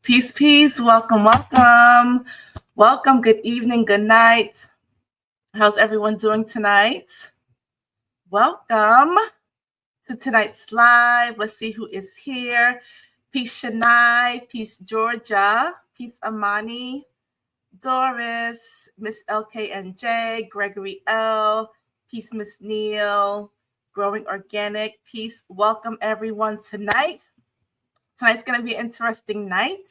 Peace, peace. Welcome, welcome. Welcome. Good evening. Good night. How's everyone doing tonight? Welcome to tonight's live. Let's see who is here. Peace, Shania. Peace, Georgia. Peace, Amani. Doris. Miss LKNJ. Gregory L. Peace, Miss Neil. Growing Organic. Peace. Welcome, everyone, tonight. Tonight's going to be an interesting night.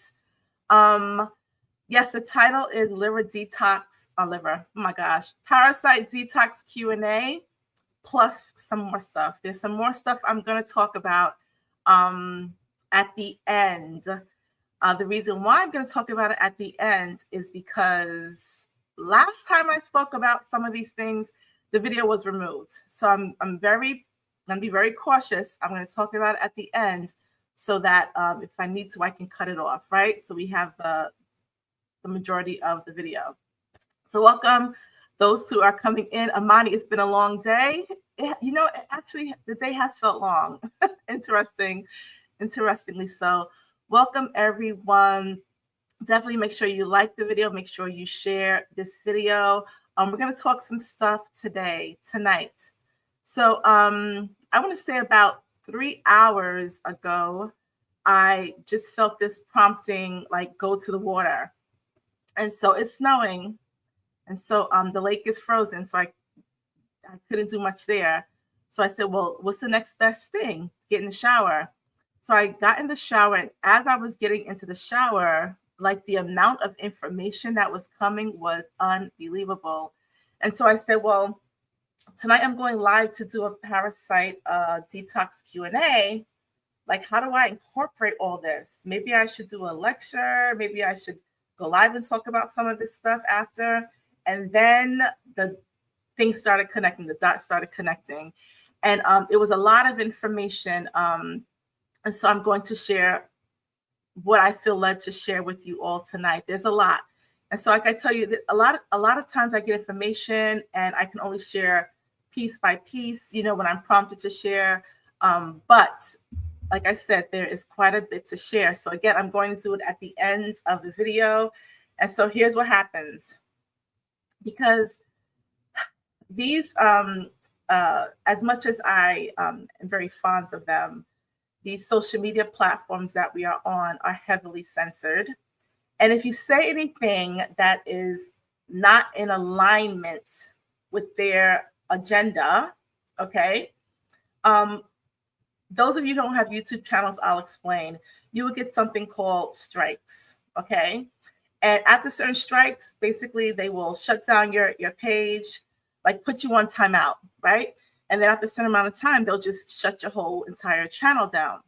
Yes, the title is Liver Detox. Liver. Oh my gosh. Parasite Detox Q&A plus some more stuff. There's some more stuff I'm going to talk about at the end. The reason why I'm going to talk about it at the end is because last time I spoke about some of these things, the video was removed. So I'm going to be very cautious. I'm going to talk about it at the end so that if I need to, I can cut it off, right? So we have the majority of the video. So welcome those who are coming in. Amani, it's been a long day. Actually, the day has felt long. Interestingly so. Welcome, everyone. Definitely make sure you like the video. Make sure you share this video. We're going to talk some stuff tonight. So I want to say about 3 hours ago, I just felt this prompting, like, go to the water. And so it's snowing. And so the lake is frozen. So I couldn't do much there. So I said, well, what's the next best thing? Get in the shower. So I got in the shower. And as I was getting into the shower, like, the amount of information that was coming was unbelievable. And so I said, well, tonight I'm going live to do a parasite detox Q&A. Like, how do I incorporate all this? Maybe I should do a lecture. Maybe I should go live and talk about some of this stuff after. And then the things started connecting, the dots started connecting. And it was a lot of information. And so I'm going to share what I feel led to share with you all tonight. There's a lot. And so, like I tell you, that a lot of times I get information and I can only share piece by piece, when I'm prompted to share. But like I said, there is quite a bit to share. So again, I'm going to do it at the end of the video. And so here's what happens. Because these, as much as I am very fond of them, these social media platforms that we are on are heavily censored. And if you say anything that is not in alignment with their agenda, okay, those of you who don't have YouTube channels, I'll explain. You will get something called strikes, okay? And after certain strikes, basically they will shut down your page, like put you on timeout, right? And then after a certain amount of time, they'll just shut your whole entire channel down.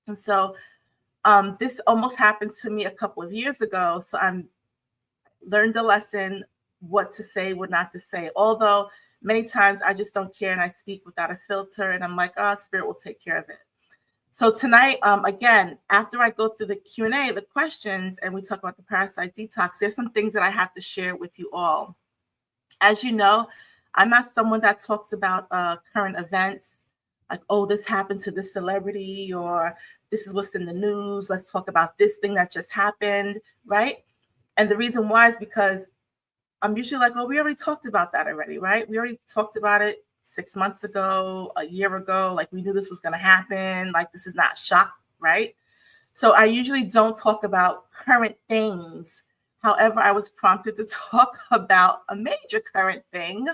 And so this almost happened to me a couple of years ago. So I learned a lesson, what to say, what not to say. Although many times I just don't care and I speak without a filter and I'm like, oh, Spirit will take care of it. So tonight, again, after I go through the Q&A, the questions, and we talk about the Parasite Detox, there's some things that I have to share with you all. As you know, I'm not someone that talks about current events, like, oh, this happened to this celebrity, or this is what's in the news. Let's talk about this thing that just happened, right? And the reason why is because I'm usually like, oh, we already talked about that already, right? We already talked about it 6 months ago, a year ago. Like, we knew this was going to happen. Like, this is not shock, right? So I usually don't talk about current things. However, I was prompted to talk about a major current thing,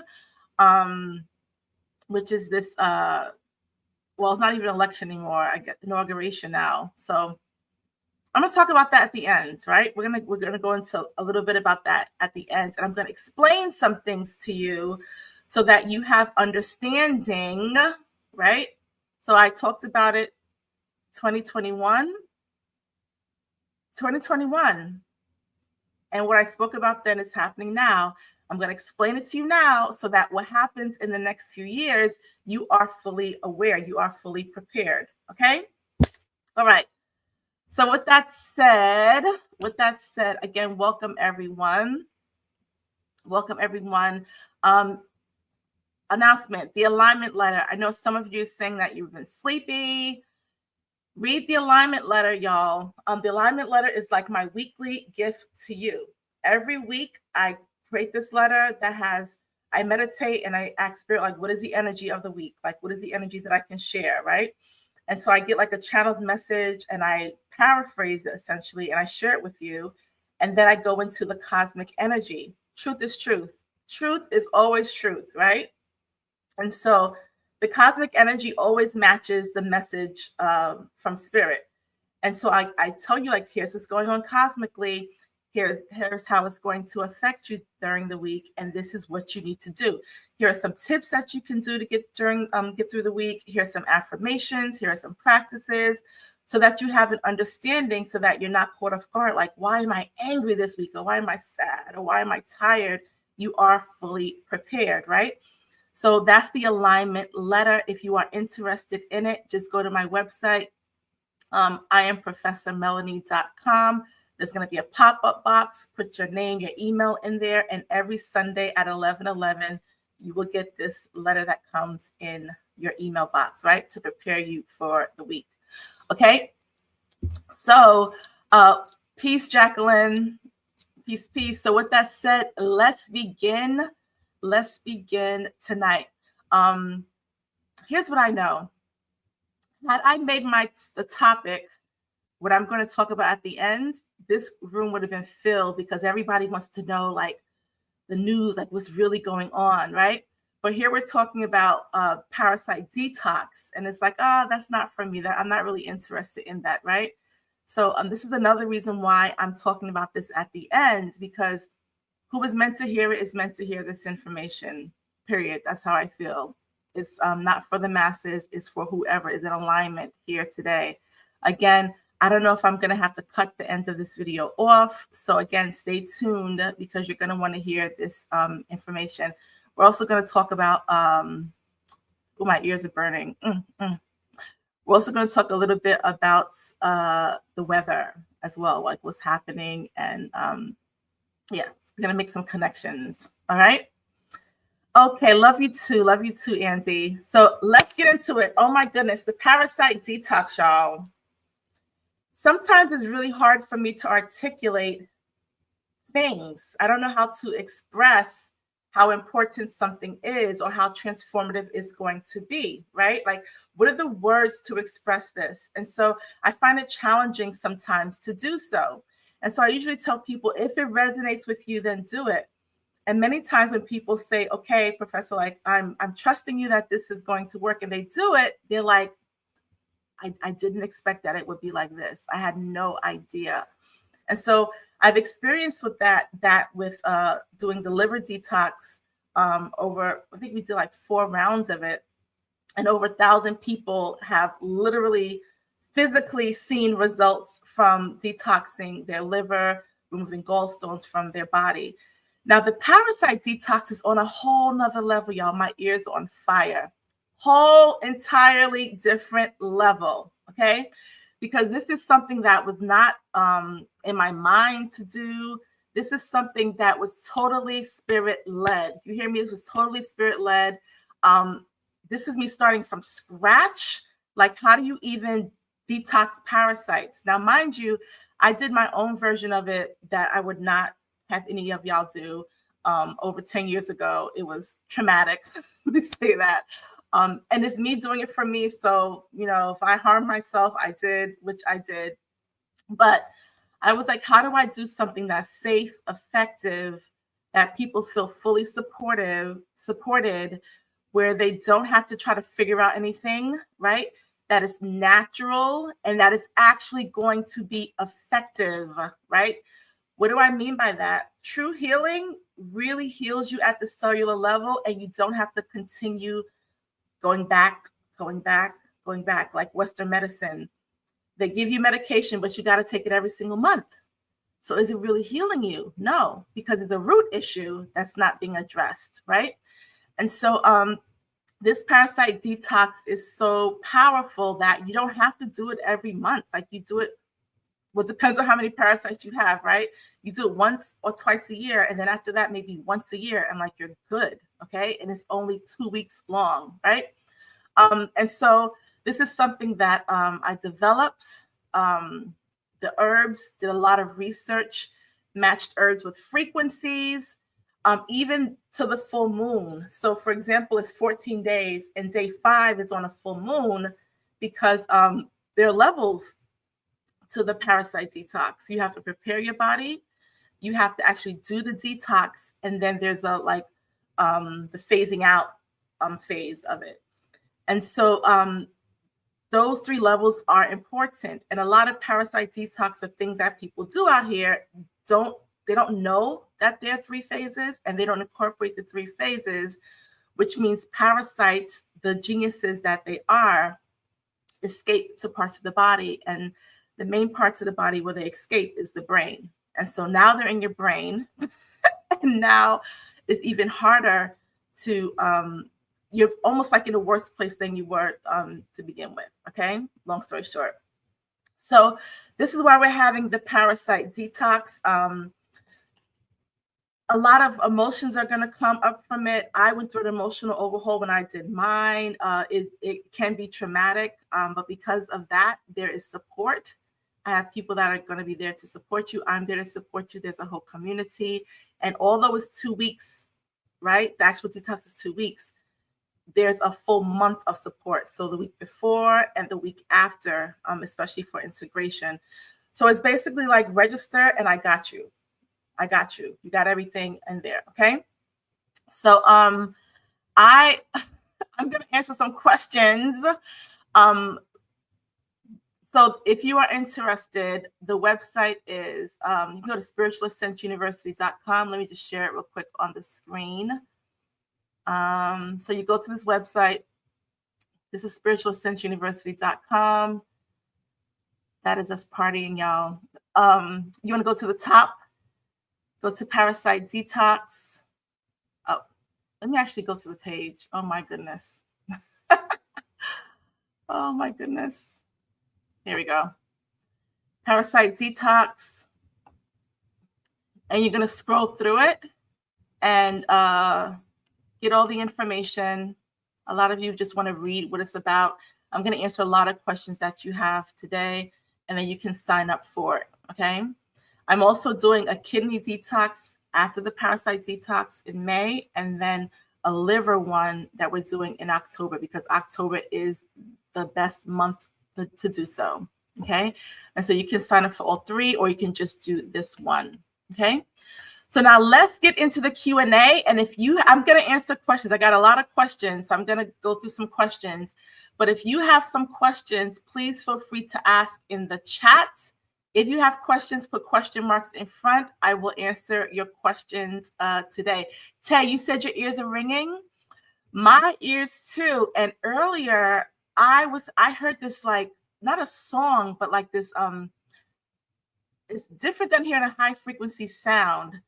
which is this, well, it's not even an election anymore. I get inauguration now. So I'm going to talk about that at the end, right? We're going to go into a little bit about that at the end. And I'm going to explain some things to you so that you have understanding, right? So I talked about it 2021. And what I spoke about then is happening now. I'm going to explain it to you now so that what happens in the next few years, you are fully aware, you are fully prepared, okay? All right. So with that said, again, welcome everyone. Announcement, the alignment letter. I know some of you are saying that you've been sleepy, Read the alignment letter, y'all. The alignment letter is like my weekly gift to you. Every week I create this letter that has, I meditate and I ask spirit, like, what is the energy of the week? Like, what is the energy that I can share, right? And so I get like a channeled message and I paraphrase it essentially and I share it with you. And then I go into the cosmic energy. Truth is truth. Truth is always truth, right? And so the cosmic energy always matches the message from spirit. And so I tell you, like, here's what's going on cosmically. Here's how it's going to affect you during the week, and this is what you need to do. Here are some tips that you can do to get through the week. Here's some affirmations. Here are some practices, so that you have an understanding, so that you're not caught off guard. Like, why am I angry this week, or why am I sad, or why am I tired? You are fully prepared, right? So that's the alignment letter. If you are interested in it, just go to my website. IamProfessorMelanie.com. There's going to be a pop-up box. Put your name, your email in there, and every Sunday at 11:11, you will get this letter that comes in your email box, right, to prepare you for the week. Okay? So, peace, Jacqueline. Peace, peace. So with that said, let's begin. Let's begin tonight. Here's what I know. Had I made the topic what I'm going to talk about at the end, this room would have been filled because everybody wants to know, like, the news, like what's really going on, right? But here we're talking about parasite detox, and it's like, oh, that's not for me. That I'm not really interested in that, right? So this is another reason why I'm talking about this at the end, because who is meant to hear it is meant to hear this information, period. That's how I feel. It's not for the masses. It's for whoever is in alignment here today. Again, I don't know if I'm going to have to cut the end of this video off. So again, stay tuned because you're going to want to hear this information. We're also going to talk about, oh, my ears are burning. We're also going to talk a little bit about the weather as well, like what's happening. And yeah, we're going to make some connections. All right. Okay. Love you too. Love you too, Andy. So let's get into it. Oh my goodness. The parasite detox, y'all. Sometimes it's really hard for me to articulate things. I don't know how to express how important something is or how transformative it's going to be, right? Like, what are the words to express this? And so I find it challenging sometimes to do so. And so I usually tell people, if it resonates with you, then do it. And many times when people say, okay, Professor, like, I'm trusting you that this is going to work, and they do it, they're like, I didn't expect that it would be like this. I had no idea. And so I've experienced with that with doing the liver detox over, I think we did like 4 rounds of it, and over 1,000 people have literally physically seen results from detoxing their liver, removing gallstones from their body. Now, the parasite detox is on a whole nother level, y'all. My ears are on fire. Whole entirely different level, okay? Because this is something that was not in my mind to do. This is something that was totally spirit-led. You hear me? This was totally spirit-led. This is me starting from scratch. Like, how do you even detox parasites? Now, mind you, I did my own version of it that I would not have any of y'all do over 10 years ago. It was traumatic, let me say that. And it's me doing it for me. So, you know, if I harm myself, I did, which I did. But I was like, how do I do something that's safe, effective, that people feel fully supported, where they don't have to try to figure out anything, right? That is natural and that is actually going to be effective, right? What do I mean by that? True healing really heals you at the cellular level, and you don't have to continue going back, like Western medicine. They give you medication, but you got to take it every single month. So is it really healing you? No, because it's a root issue that's not being addressed, right? And so this parasite detox is so powerful that you don't have to do it every month. Like, you do it, well, it depends on how many parasites you have, right? You do it once or twice a year, and then after that, maybe once a year, and like, you're good, okay? And it's only 2 weeks long, right? And so This is something that I developed. The herbs, did a lot of research, matched herbs with frequencies, even to the full moon. So for example, it's 14 days and day 5 is on a full moon because there are levels to the parasite detox. You have to prepare your body. You have to actually do the detox. And then there's a the phasing out phase of it. And so those 3 levels are important. And a lot of parasite detox are things that people do out here. They don't know that there are 3 phases, and they don't incorporate the 3 phases, which means parasites, the geniuses that they are, escape to parts of the body. And the main parts of the body where they escape is the brain. And so now they're in your brain. And now it's even harder to, you're almost like in a worse place than you were to begin with. Okay. Long story short. So this is why we're having the parasite detox. A lot of emotions are going to come up from it. I went through an emotional overhaul when I did mine. It can be traumatic, but because of that, there is support. I have people that are going to be there to support you. I'm there to support you. There's a whole community. And although it's 2 weeks, right? The actual detox is 2 weeks. There's a full month of support. So the week before and the week after, especially for integration. So it's basically like register and I got you. I got you. You got everything in there. Okay. So I'm going to answer some questions. So if you are interested, the website is, you can go to spiritualascentuniversity.com. Let me just share it real quick on the screen. So you go to this website. This is spiritualascentuniversity.com. That is us partying, y'all. You want to go to the top, go to Parasite Detox. Oh, let me actually go to the page. Oh my goodness. Oh my goodness. Here we go. Parasite Detox. And you're going to scroll through it and get all the information. A lot of you just want to read what it's about. I'm going to answer a lot of questions that you have today, and then you can sign up for it. Okay. I'm also doing a kidney detox after the parasite detox in May, and then a liver one that we're doing in October, because October is the best month to do so. Okay. And so you can sign up for all 3, or you can just do this one. Okay. So now let's get into the Q&A. And I'm going to answer questions. I got a lot of questions, so I'm going to go through some questions. But if you have some questions, please feel free to ask in the chat. If you have questions, put question marks in front. I will answer your questions today. Tay, you said your ears are ringing. My ears too. And earlier I heard this, like, not a song, but like this, it's different than hearing a high frequency sound.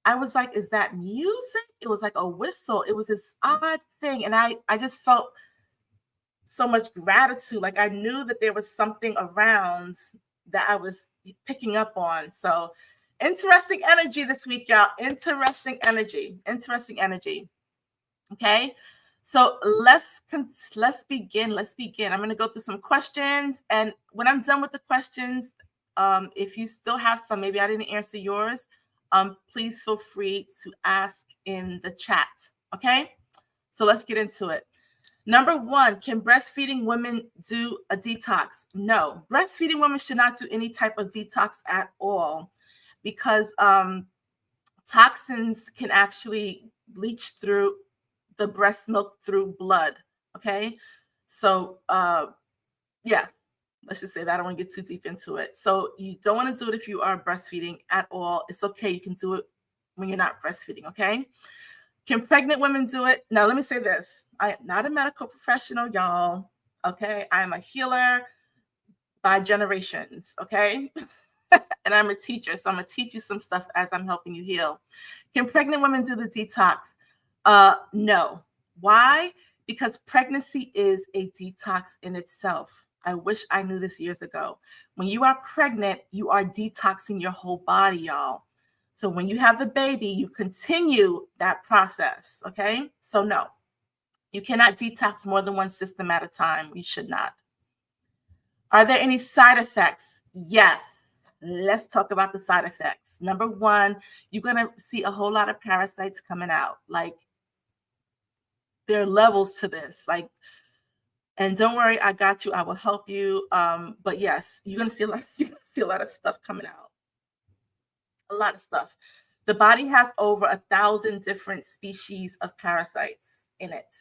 I was like, is that music? It was like a whistle. It was this odd thing. And I just felt so much gratitude. Like I knew that there was something around that I was picking up on. So interesting energy this week, y'all. Interesting energy. Okay. So let's begin. I'm going to go through some questions. And when I'm done with the questions, if you still have some, maybe I didn't answer yours, please feel free to ask in the chat. Okay. So let's get into it. Number 1, can breastfeeding women do a detox? No, breastfeeding women should not do any type of detox at all, because toxins can actually leach through the breast milk through blood. Okay. So yeah, let's just say that. I don't want to get too deep into it. So you don't want to do it if you are breastfeeding at all. It's okay. You can do it when you're not breastfeeding. Okay. Can pregnant women do it? Now, let me say this. I am not a medical professional, y'all. Okay. I'm a healer by generations. Okay. And I'm a teacher. So I'm going to teach you some stuff as I'm helping you heal. Can pregnant women do the detox? No. Why? Because pregnancy is a detox in itself. I wish I knew this years ago. When you are pregnant, you are detoxing your whole body, y'all. So when you have the baby, you continue that process. Okay. So no, You cannot detox more than one system at a time. You should not. Are there any side effects? Yes. Let's talk about the side effects. Number one, you're going to see a whole lot of parasites coming out. Like, there are levels to this. Like, and don't worry, I got you. I will help you. But yes, you're going to see a lot of stuff coming out. A lot of stuff. The body has over 1,000 different species of parasites in it.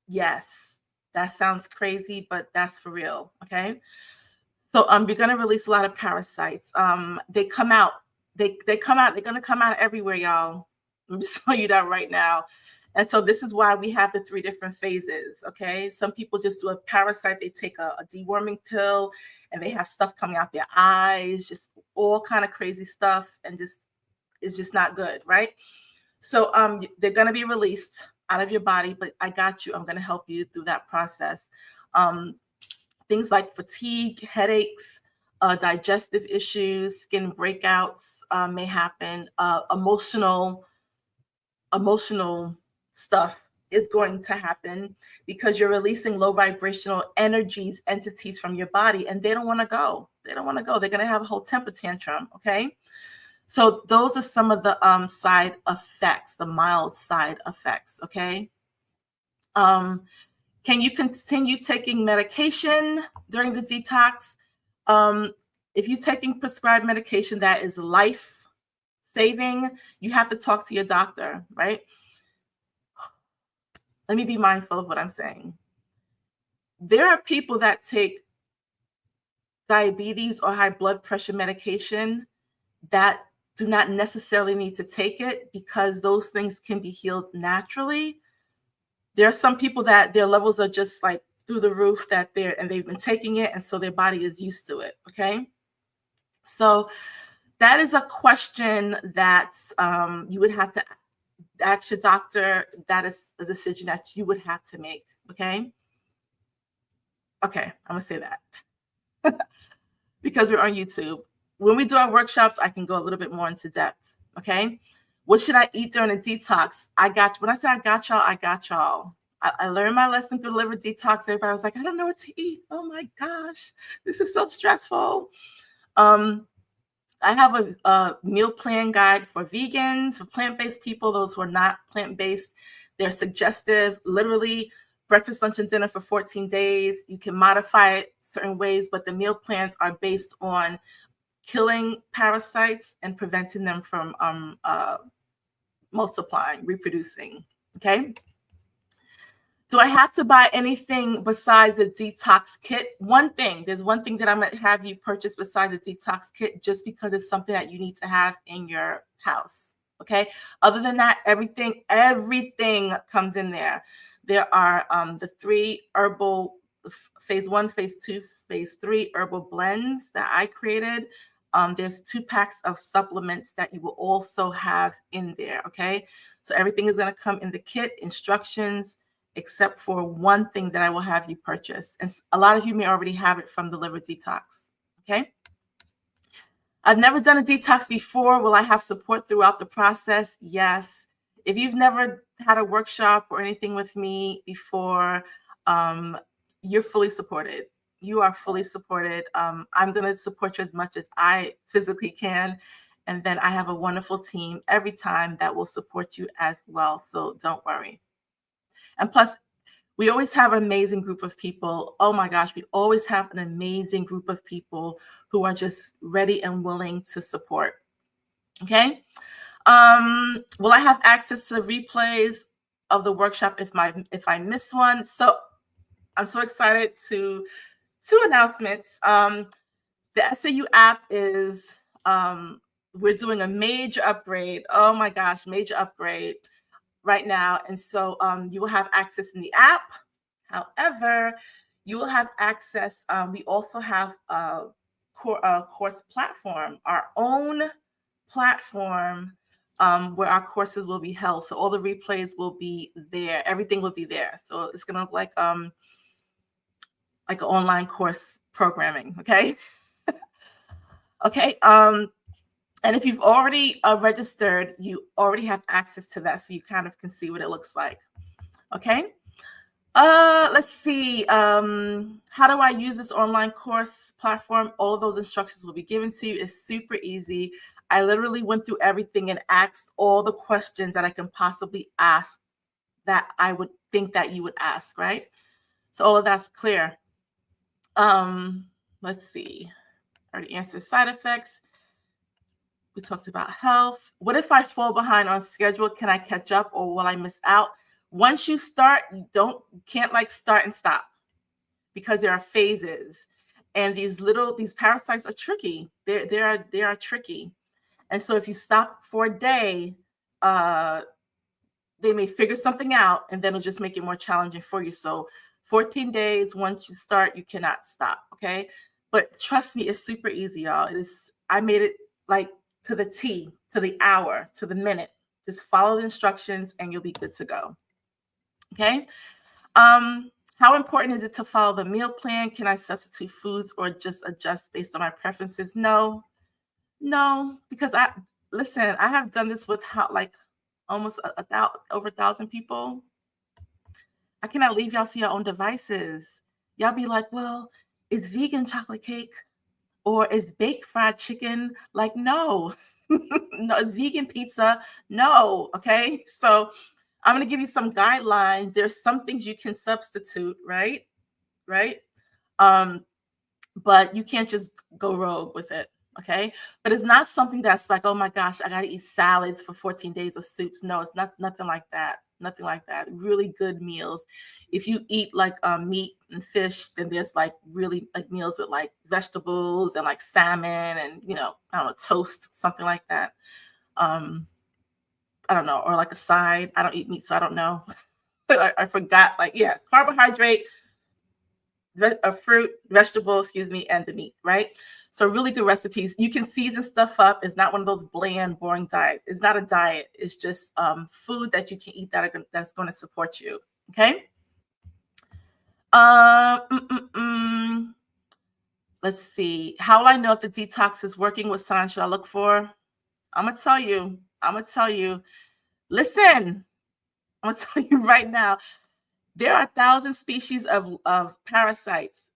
Yes, that sounds crazy, but that's for real. Okay. So you're gonna release a lot of parasites. They come out. They come out. They're gonna come out everywhere, y'all. I'm just telling you that right now. And so this is why we have the 3 different phases. Okay. Some people just do a parasite. They take a deworming pill, and they have stuff coming out their eyes, just all kind of crazy stuff, and just it's just not good, right? So they're gonna be released out of your body, but I got you. I'm gonna help you through that process. Things like fatigue, headaches, digestive issues, skin breakouts may happen. Emotional stuff is going to happen because you're releasing low vibrational energies, entities from your body, and they don't want to go. They don't want to go. They're going to have a whole temper tantrum. Okay. So those are some of the side effects, the mild side effects. Okay. Can you continue taking medication during the detox? If you're taking prescribed medication that is life-saving, you have to talk to your doctor, right? Let me be mindful of what I'm saying. There are people that take diabetes or high blood pressure medication that do not necessarily need to take it because those things can be healed naturally. There are some people that their levels are just like through the roof and they've been taking it, and so their body is used to it. Okay. So that is a question that you would have to ask your doctor. That is a decision that you would have to make. Okay. Okay. I'm going to say that because we're on YouTube. When we do our workshops, I can go a little bit more into depth. Okay. What should I eat during a detox? When I say I got y'all, I got y'all. I learned my lesson through liver detox. Everybody was like, I don't know what to eat. Oh my gosh, this is so stressful. I have a meal plan guide for vegans, for plant-based people, those who are not plant-based. They're suggestive, literally breakfast, lunch, and dinner for 14 days. You can modify it certain ways, but the meal plans are based on killing parasites and preventing them from multiplying, reproducing. Okay. Do I have to buy anything besides the detox kit? There's one thing that I'm going to have you purchase besides the detox kit, just because it's something that you need to have in your house. Okay. Other than that, everything comes in there. There are the 3 herbal phase 1, phase 2, phase 3 herbal blends that I created. There's 2 packs of supplements that you will also have in there. Okay. So everything is going to come in the kit, instructions, except for one thing that I will have you purchase. And a lot of you may already have it from the liver detox. Okay. I've never done a detox before. Will I have support throughout the process? Yes. If you've never had a workshop or anything with me before, you're fully supported. You are fully supported. I'm going to support you as much as I physically can. And then I have a wonderful team every time that will support you as well. So don't worry. And plus, we always have an amazing group of people. Oh my gosh, we always have an amazing group of people who are just ready and willing to support. Okay. Will I have access to the replays of the workshop if I miss one? So I'm so excited to 2 announcements. The SAU app is we're doing a major upgrade. Oh my gosh, major upgrade right now. And so you will have access in the app. However, you will have access. We also have a course platform, our own platform where our courses will be held. So all the replays will be there. Everything will be there. So it's going to look like an online course programming. Okay. Okay. And if you've already registered, you already have access to that. So you kind of can see what it looks like. Okay. Let's see. How do I use this online course platform? All of those instructions will be given to you. It's super easy. I literally went through everything and asked all the questions that I can possibly ask that I would think that you would ask, right? So all of that's clear. Let's see. I already answered side effects. We talked about health. What if I fall behind on schedule? Can I catch up or will I miss out? Once you start, you can't like start and stop, because there are phases, and these parasites are tricky. They are tricky. And so if you stop for a day, they may figure something out, and then it'll just make it more challenging for you. So 14 days, once you start, you cannot stop. Okay. But trust me, it's super easy, y'all. I made it like to the T, to the hour, to the minute. Just follow the instructions and you'll be good to go. Okay. How important is it to follow the meal plan? Can I substitute foods or just adjust based on my preferences? No, because I have done this with almost over 1,000 people. I cannot leave y'all to your own devices. Y'all be like, well, it's vegan chocolate cake or it's baked fried chicken. Like, no, no, it's vegan pizza. No. Okay. So I'm going to give you some guidelines. There's some things you can substitute, right? Right. But you can't just go rogue with it. Okay. But it's not something that's like, oh my gosh, I got to eat salads for 14 days of soups. No, it's nothing like that. Nothing like that. Really good meals. If you eat like meat and fish, then there's like really like meals with like vegetables and like salmon and, I don't know, toast, something like that. I don't know, or like a side. I don't eat meat, so I don't know. I forgot. Like, yeah, carbohydrate, a fruit, vegetable, and the meat, right? So really good recipes. You can season stuff up. It's not one of those bland, boring diets. It's not a diet. It's just food that you can eat that's going to support you. Okay. Let's see. How will I know if the detox is working? What signs should I look for? I'm gonna tell you. Listen, I'm gonna tell you right now. There are 1,000 species of parasites.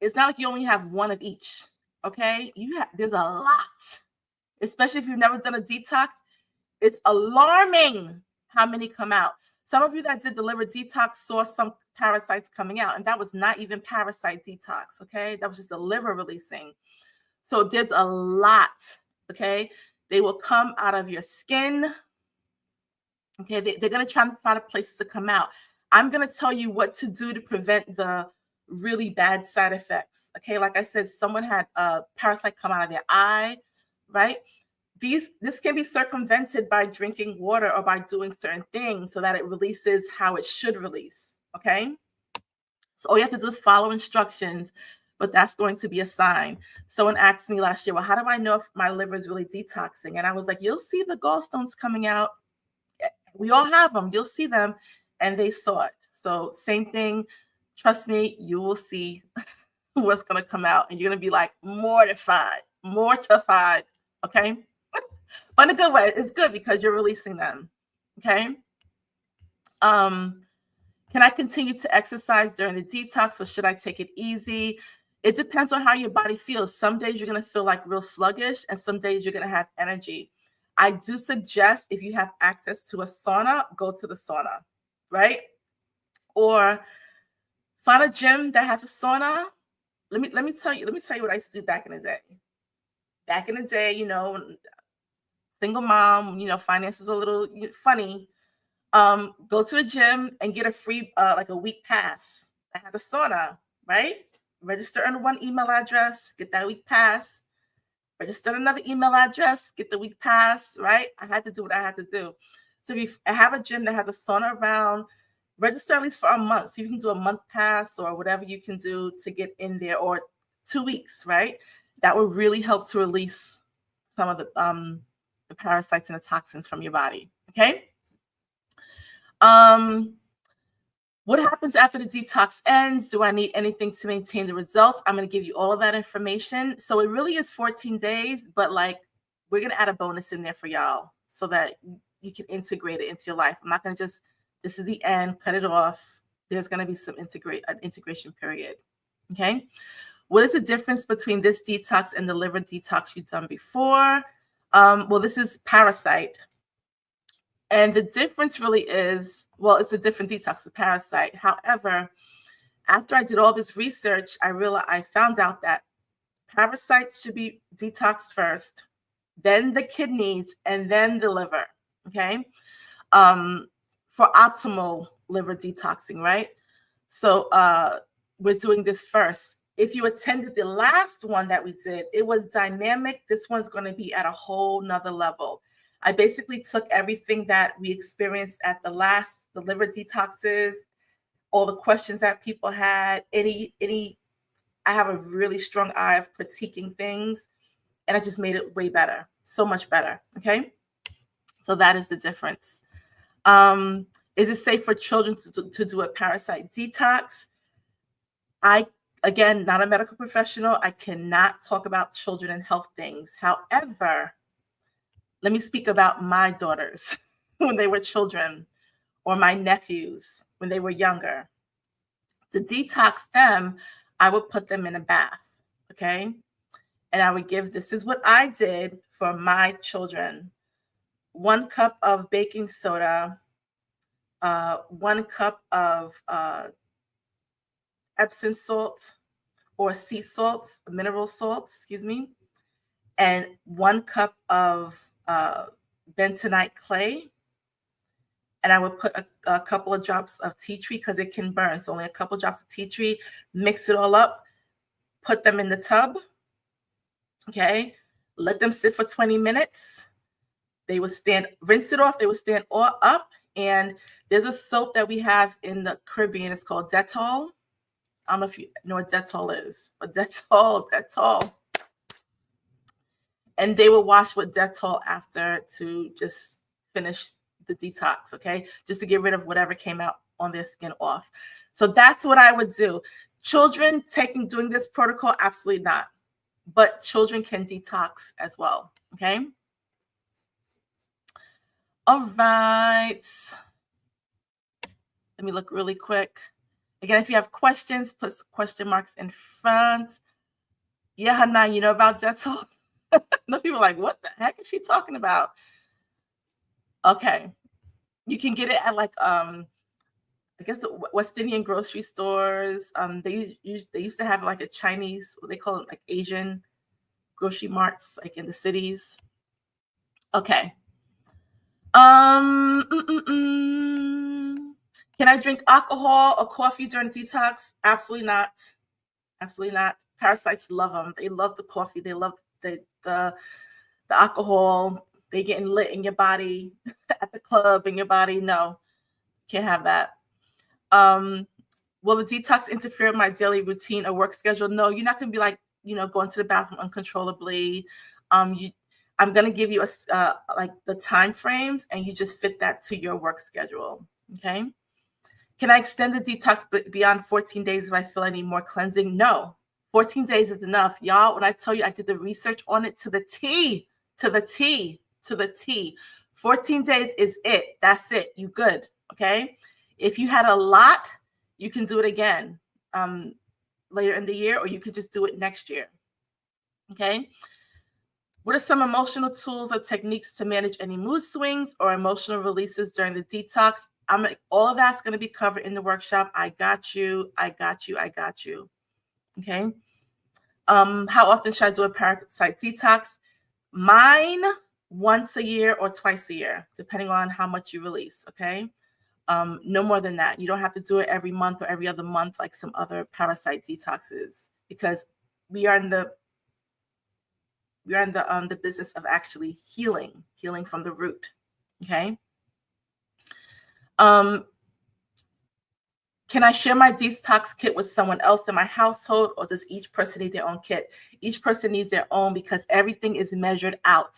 It's not like you only have one of each. Okay, there's a lot, especially if you've never done a detox. It's alarming how many come out. Some of you that did the liver detox saw some parasites coming out, and that was not even parasite detox. Okay, that was just the liver releasing. So there's a lot. Okay, they will come out of your skin. Okay, they're going to try to find places to come out. I'm going to tell you what to do to prevent the really bad side effects. Okay, like I said, someone had a parasite come out of their eye, right? This can be circumvented by drinking water or by doing certain things so that it releases how it should release. Okay, so all you have to do is follow instructions, but that's going to be a sign. Someone asked me last year, well, how do I know if my liver is really detoxing? And I was like, you'll see the gallstones coming out. We all have them. You'll see them, and they saw it. So same thing. Trust me, you will see what's going to come out, and you're going to be like mortified. Okay, but in a good way. It's good because you're releasing them. Okay. Can I continue to exercise during the detox, or should I take it easy? It depends on how your body feels. Some days you're going to feel like real sluggish, and some days you're going to have energy. I do suggest, if you have access to a sauna, go to the sauna, right? Or find a gym that has a sauna. Let me tell you what I used to do back in the day. Back in the day, single mom, finances are a little funny. Go to the gym and get a free like a week pass. I had a sauna, right? Register under one email address, get that week pass. Register another email address, get the week pass, right? I had to do what I had to do. So if you have a gym that has a sauna around, register at least for a month. So you can do a month pass or whatever you can do to get in there, or 2 weeks, right? That will really help to release some of the parasites and the toxins from your body. Okay. What happens after the detox ends? Do I need anything to maintain the results? I'm going to give you all of that information. So it really is 14 days, but like we're going to add a bonus in there for y'all so that you can integrate it into your life. I'm not going to just This is the end. Cut it off. There's going to be some integration period. Okay. What is the difference between this detox and the liver detox you've done before? Well, this is Parasite. And the difference really is, well, it's a different detox, the Parasite. However, after I did all this research, I found out that parasites should be detoxed first, then the kidneys, and then the liver. Okay. For optimal liver detoxing, right? So we're doing this first. If you attended the last one that we did, it was dynamic. This one's going to be at a whole nother level. I basically took everything that we experienced at the liver detoxes, all the questions that people had, I have a really strong eye of critiquing things, and I just made it way better, so much better. Okay. So that is the difference. Is it safe for children to do a parasite detox? Again, not a medical professional. I cannot talk about children and health things. However, let me speak about my daughters when they were children, or my nephews when they were younger. To detox them, I would put them in a bath, okay? And I would this is what I did for my children. 1 cup of baking soda, 1 cup of Epsom salt or sea salts, mineral salts, excuse me, and 1 cup of bentonite clay. And I would put a couple of drops of tea tree because it can burn. So only a couple of drops of tea tree, mix it all up, put them in the tub. Okay. Let them sit for 20 minutes. They would rinse it off. They would stand all up. And there's a soap that we have in the Caribbean. It's called Dettol. I don't know if you know what Dettol is, but Dettol. And they will wash with Dettol after to just finish the detox, okay? Just to get rid of whatever came out on their skin off. So that's what I would do. Children doing this protocol, absolutely not. But children can detox as well, okay? All right. Let me look really quick. Again, if you have questions, put question marks in front. Yeah, Hanan, you know about Dettol? No, people are like, what the heck is she talking about? Okay. You can get it at like I guess the West Indian grocery stores. They used to have like a Chinese, what they call it, like Asian grocery marts, like in the cities. Okay. Can I drink alcohol or coffee during detox? Absolutely not. Absolutely not. Parasites love them. They love the coffee. They love the alcohol. They getting lit in your body at the club in your body. No, can't have that. Will the detox interfere with my daily routine or work schedule? No, you're not going to be like, going to the bathroom uncontrollably. I'm going to give you like the time frames, and you just fit that to your work schedule. Okay. Can I extend the detox beyond 14 days if I feel I need more cleansing? No, 14 days is enough. Y'all, when I tell you I did the research on it to the T. 14 days is it. That's it. You good. Okay. If you had a lot, you can do it again later in the year, or you could just do it next year. Okay. What are some emotional tools or techniques to manage any mood swings or emotional releases during the detox? All of that's going to be covered in the workshop. I got you. Okay. How often should I do a parasite detox? Mine once a year or twice a year, depending on how much you release. Okay. No more than that. You don't have to do it every month or every other month like some other parasite detoxes, because we are in the business of actually healing from the root. Okay. Can I share my detox kit with someone else in my household, or does each person need their own kit? Each person needs their own, because everything is measured out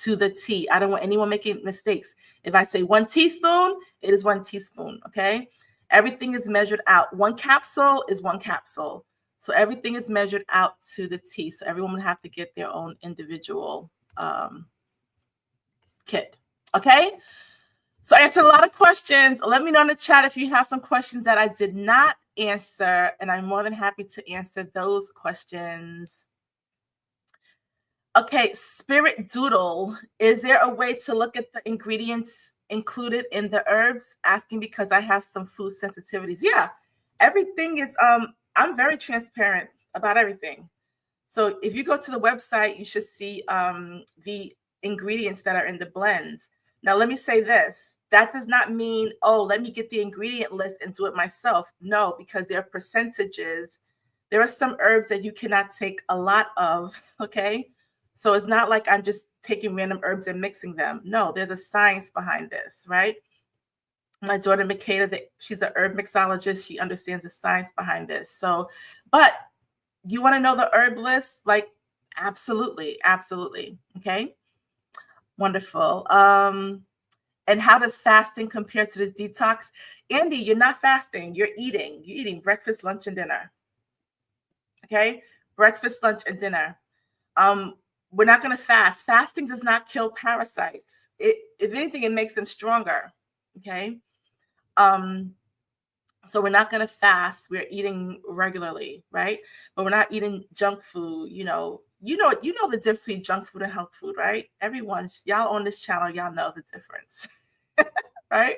to the T. I don't want anyone making mistakes. If I say 1 teaspoon, it is 1 teaspoon. Okay. Everything is measured out. 1 capsule is 1 capsule. So everything is measured out to the T. So everyone would have to get their own individual kit. Okay. So I answered a lot of questions. Let me know in the chat if you have some questions that I did not answer, and I'm more than happy to answer those questions. Okay, Spirit Doodle, is there a way to look at the ingredients included in the herbs? Asking because I have some food sensitivities. Yeah, everything is, I'm very transparent about everything. So if you go to the website, you should see the ingredients that are in the blends. Now, let me say this. That does not mean, oh, let me get the ingredient list and do it myself. No, because there are percentages. There are some herbs that you cannot take a lot of, okay? So it's not like I'm just taking random herbs and mixing them. No, there's a science behind this, right? My daughter, Makeda, she's a herb mixologist. She understands the science behind this. So, but you want to know the herb list? Like, absolutely, absolutely. Okay, wonderful. And how does fasting compare to this detox? Andy, you're not fasting. You're eating. You're eating breakfast, lunch, and dinner. Okay, breakfast, lunch, and dinner. We're not going to fast. Fasting does not kill parasites. If anything, it makes them stronger. Okay. So we're not going to fast. We're eating regularly, right? But we're not eating junk food. You know the difference between junk food and health food, right? Y'all on this channel, y'all know the difference, right?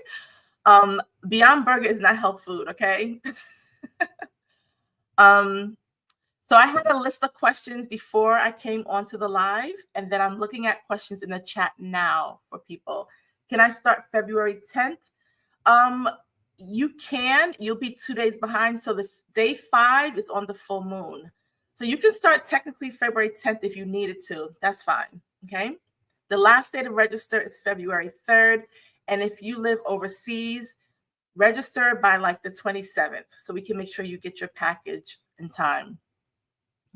Beyond Burger is not health food, okay? So I had a list of questions before I came onto the live, and then I'm looking at questions in the chat now for people. Can I start February 10th? You can. You'll be 2 days behind. So the day 5 is on the full moon. So you can start technically February 10th if you needed to. That's fine. Okay. The last day to register is February 3rd. And if you live overseas, register by like the 27th so we can make sure you get your package in time.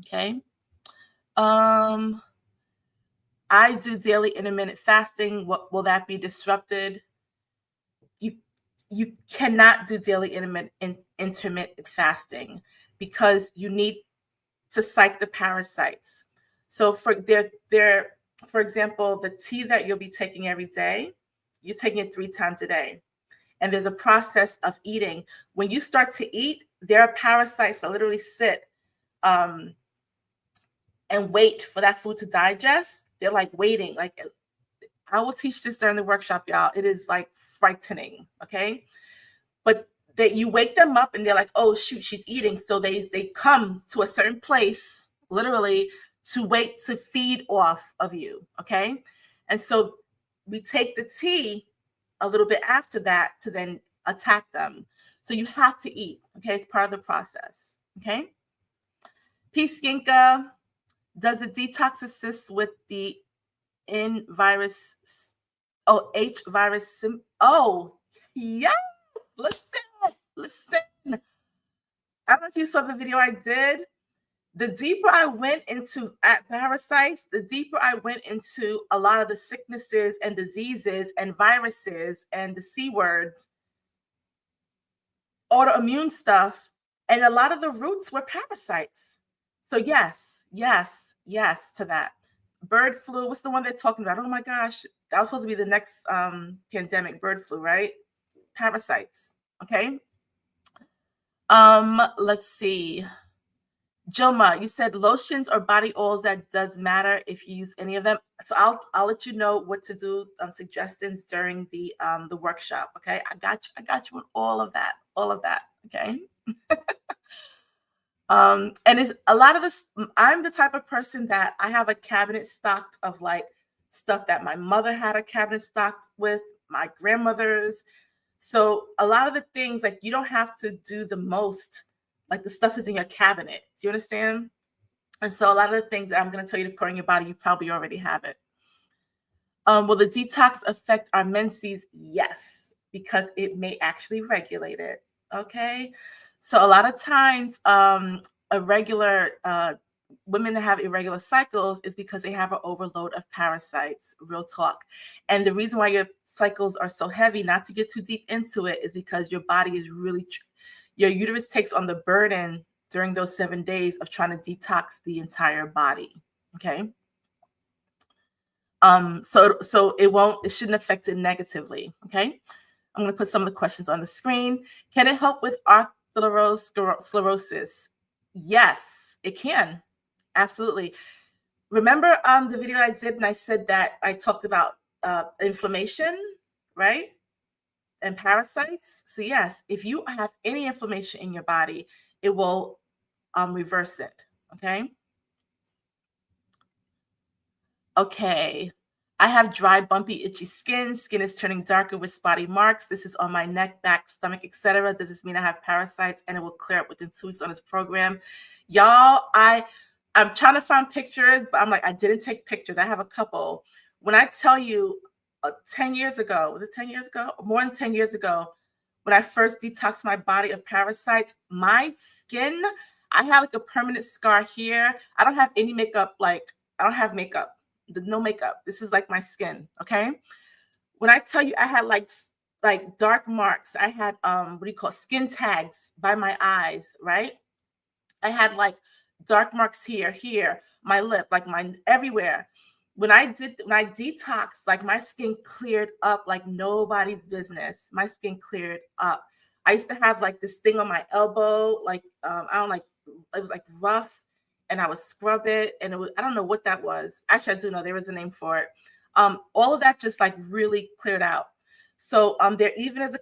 Okay. I do daily intermittent fasting. What will that be disrupted? You cannot do daily intermittent fasting because you need to psych the parasites. So for example, the tea that you'll be taking every day, you're taking it 3 times a day. And there's a process of eating. When you start to eat, there are parasites that literally sit and wait for that food to digest. They're like waiting. Like, I will teach this during the workshop, y'all. It is like frightening, okay? But that you wake them up and they're like, oh shoot, she's eating. So they come to a certain place, literally, to wait to feed off of you, okay? And so we take the tea a little bit after that to then attack them. So you have to eat, okay? It's part of the process, okay? Peace, Skinka. Does the detox assist with the H virus? Oh, yes. Listen. I don't know if you saw the video I did. The deeper I went into parasites, the deeper I went into a lot of the sicknesses and diseases and viruses and the C word, autoimmune stuff. And a lot of the roots were parasites. So yes to that. Bird flu, what's the one they're talking about? Oh my gosh, that was supposed to be the next pandemic, bird flu, right? Parasites, okay? Let's see. Joma, you said lotions or body oils. That does matter if you use any of them. So I'll let you know what to do, suggestions during the workshop. Okay, I got you with all of that. Okay. And it's a lot of this. I'm the type of person that I have a cabinet stocked of like stuff that my mother had a cabinet stocked with, my grandmother's. So a lot of the things, like, you don't have to do the most, like the stuff is in your cabinet. Do you understand? And so a lot of the things that I'm going to tell you to put in your body, you probably already have it. Will the detox affect our menses? Yes, because it may actually regulate it. Okay. So a lot of times, women that have irregular cycles is because they have an overload of parasites, real talk. And the reason why your cycles are so heavy, not to get too deep into it, is because your body is really, your uterus takes on the burden during those 7 days of trying to detox the entire body. Okay. So it shouldn't affect it negatively. Okay. I'm going to put some of the questions on the screen. Can it help with sclerosis? Yes, it can. Absolutely. Remember the video I did and I said that I talked about inflammation, right? And parasites. So yes, if you have any inflammation in your body, it will reverse it. Okay. Okay. I have dry, bumpy, itchy skin. Skin is turning darker with spotty marks. This is on my neck, back, stomach, etc. Does this mean I have parasites? And it will clear up within 2 weeks on this program. Y'all, I'm trying to find pictures, but I'm like, I didn't take pictures. I have a couple. When I tell you 10 years ago, was it 10 years ago? More than 10 years ago, when I first detoxed my body of parasites, my skin, I had like a permanent scar here. I don't have any makeup, I don't have makeup. No makeup. This is like my skin. Okay. When I tell you I had like dark marks, I had what do you call skin tags by my eyes, right? I had like dark marks here, my lip, like my everywhere. When I detoxed, like my skin cleared up like nobody's business. My skin cleared up. I used to have like this thing on my elbow, like I don't like it was like rough, and I would scrub it, and I don't know what that was. Actually, I do know there was a name for it. All of that just like really cleared out. So there even is a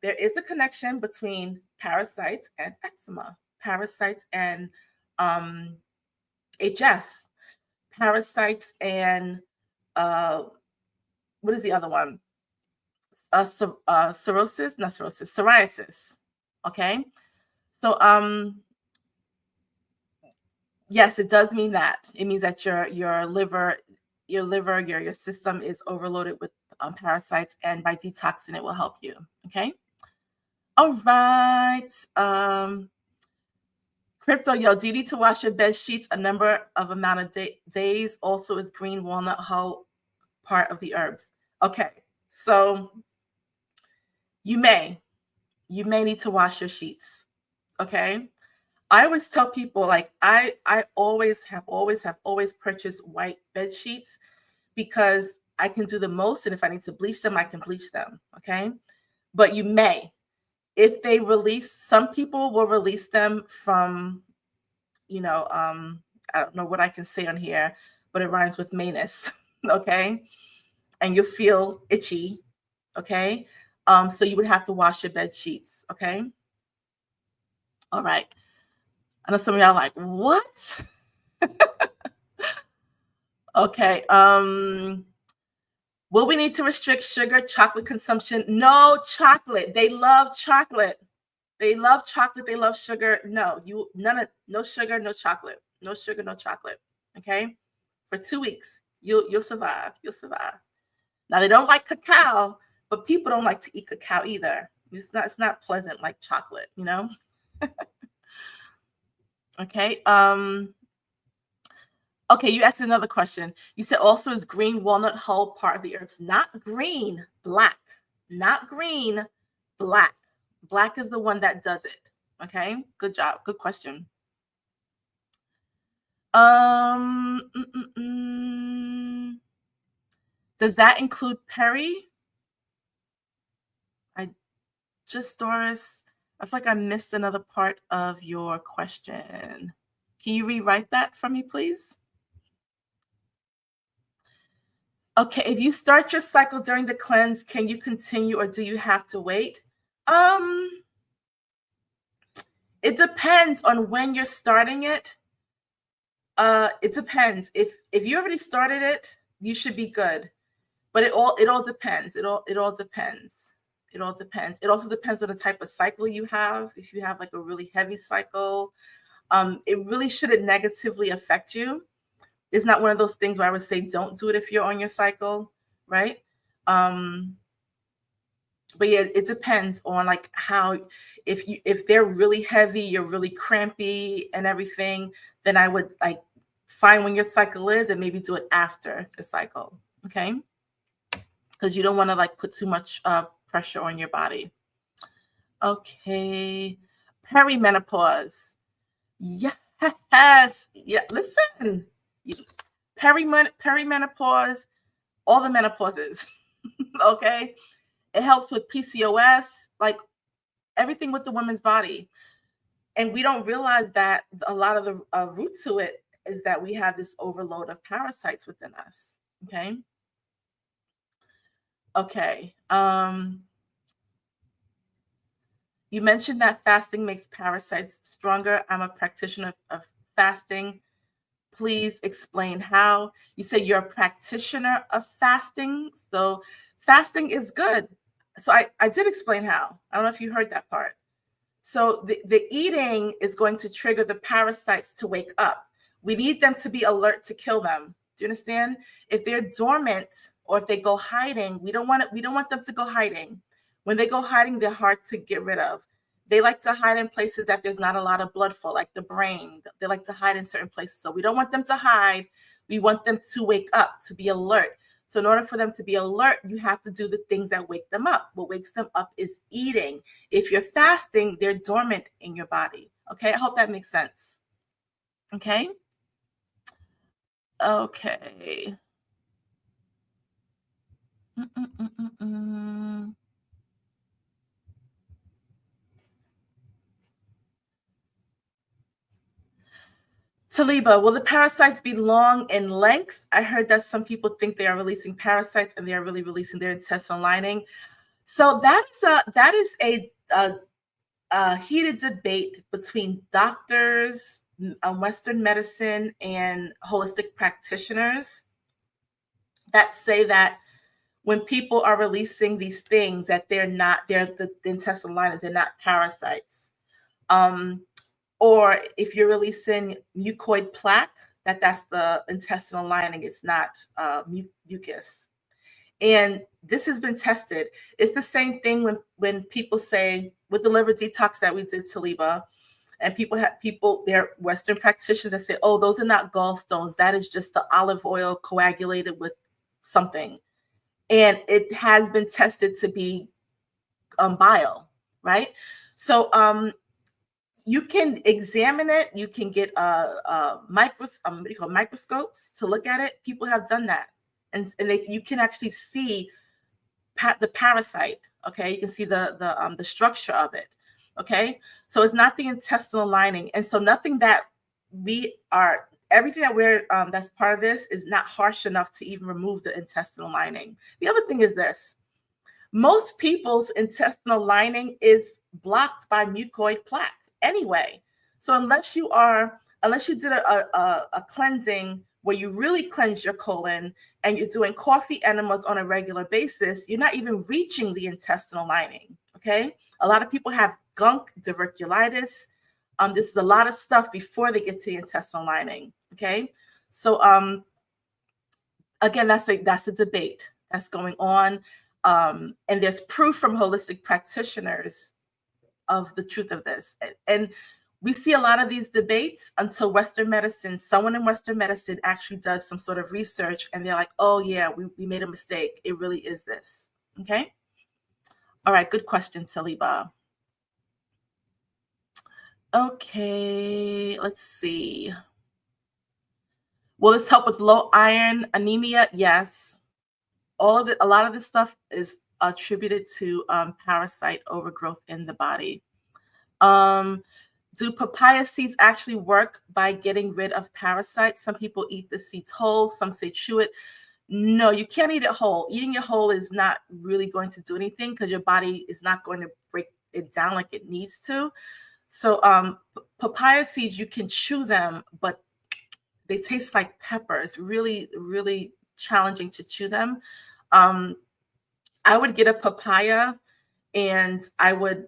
there is a connection between parasites and eczema, parasites and HS, parasites and what is the other one? Cirrhosis, not cirrhosis, psoriasis. Okay. So yes, it does mean that. It means that your liver, your system is overloaded with parasites, and by detoxing it will help you. Okay. All right. Crypto, yo, do you need to wash your bed sheets a number of amount of days? Also, is green walnut hull part of the herbs? Okay, so you may need to wash your sheets. Okay, I always tell people like I always have purchased white bed sheets because I can do the most, and if I need to bleach them, I can bleach them. Okay, but you may, if they release, some people will release them from, I don't know what I can say on here, but it rhymes with manus. Okay, and you feel itchy. Okay, so you would have to wash your bed sheets. Okay, all right. I know some of y'all are like, what? Okay. Will we need to restrict sugar, chocolate consumption? No chocolate. They love chocolate. They love chocolate. They love sugar. No, no sugar, no chocolate. No sugar, no chocolate. Okay. For 2 weeks, you'll survive. You'll survive. Now they don't like cacao, but people don't like to eat cacao either. It's not pleasant like chocolate, Okay. Okay, you asked another question. You said also is green walnut hull part of the herbs? Not green, black. Not green, black. Black is the one that does it. Okay, good job. Good question. Does that include Perry? Doris, I feel like I missed another part of your question. Can you rewrite that for me, please? Okay, if you start your cycle during the cleanse, can you continue or do you have to wait? It depends on when you're starting it. It depends. If you already started it, you should be good. But it all depends. It all depends. It all depends. It also depends on the type of cycle you have. If you have like a really heavy cycle, it really shouldn't negatively affect you. It's not one of those things where I would say don't do it if you're on your cycle, right? But yeah, it depends on like how, if they're really heavy, you're really crampy and everything, then I would like find when your cycle is and maybe do it after the cycle, okay? Because you don't want to like put too much pressure on your body. Okay, perimenopause. Yes, yeah. Listen, perimenopause, all the menopauses. Okay. It helps with PCOS, like everything with the woman's body. And we don't realize that a lot of the root to it is that we have this overload of parasites within us. Okay. Okay. You mentioned that fasting makes parasites stronger. I'm a practitioner of fasting. Please explain how. You say you're a practitioner of fasting. So fasting is good. So I did explain how. I don't know if you heard that part. So the eating is going to trigger the parasites to wake up. We need them to be alert to kill them. Do you understand? If they're dormant or if they go hiding, we don't want them to go hiding. When they go hiding, they're hard to get rid of. They like to hide in places that there's not a lot of blood flow, like the brain. They like to hide in certain places. So we don't want them to hide. We want them to wake up, to be alert. So in order for them to be alert, you have to do the things that wake them up. What wakes them up is eating. If you're fasting, they're dormant in your body. Okay, I hope that makes sense. Okay. Okay. Mm-mm-mm-mm-mm. Taliba, will the parasites be long in length? I heard that some people think they are releasing parasites and they are really releasing their intestinal lining. So that is a heated debate between doctors, Western medicine, and holistic practitioners that say that when people are releasing these things, that they're the intestinal linings, they're not parasites. Or if you're releasing mucoid plaque, that's the intestinal lining. It's not mucus. And this has been tested. It's the same thing when people say with the liver detox that we did, Taliba, and they're Western practitioners that say, oh, those are not gallstones. That is just the olive oil coagulated with something. And it has been tested to be bile, right? So you can examine it. You can get microscopes to look at it. People have done that, and you can actually see the parasite. Okay, you can see the structure of it. Okay, so it's not the intestinal lining, and so nothing that everything that we're that's part of this is not harsh enough to even remove the intestinal lining. The other thing is this: most people's intestinal lining is blocked by mucoid plaque anyway. So unless you did a cleansing where you really cleanse your colon and you're doing coffee enemas on a regular basis, you're not even reaching the intestinal lining. Okay. A lot of people have gunk, diverculitis. This is a lot of stuff before they get to the intestinal lining. Okay. So again, that's a debate that's going on. And there's proof from holistic practitioners of the truth of this. And we see a lot of these debates until someone in Western medicine actually does some sort of research and they're like, oh yeah, we made a mistake. It really is this. Okay. All right. Good question, Saliba. Okay. Let's see. Will this help with low iron anemia? Yes. A lot of this stuff is attributed to parasite overgrowth in the body. Do papaya seeds actually work by getting rid of parasites? Some people eat the seeds whole, some say chew it. No, you can't eat it whole. Eating it whole is not really going to do anything because your body is not going to break it down like it needs to. So papaya seeds, you can chew them, but they taste like pepper. It's really, really challenging to chew them. I would get a papaya and I would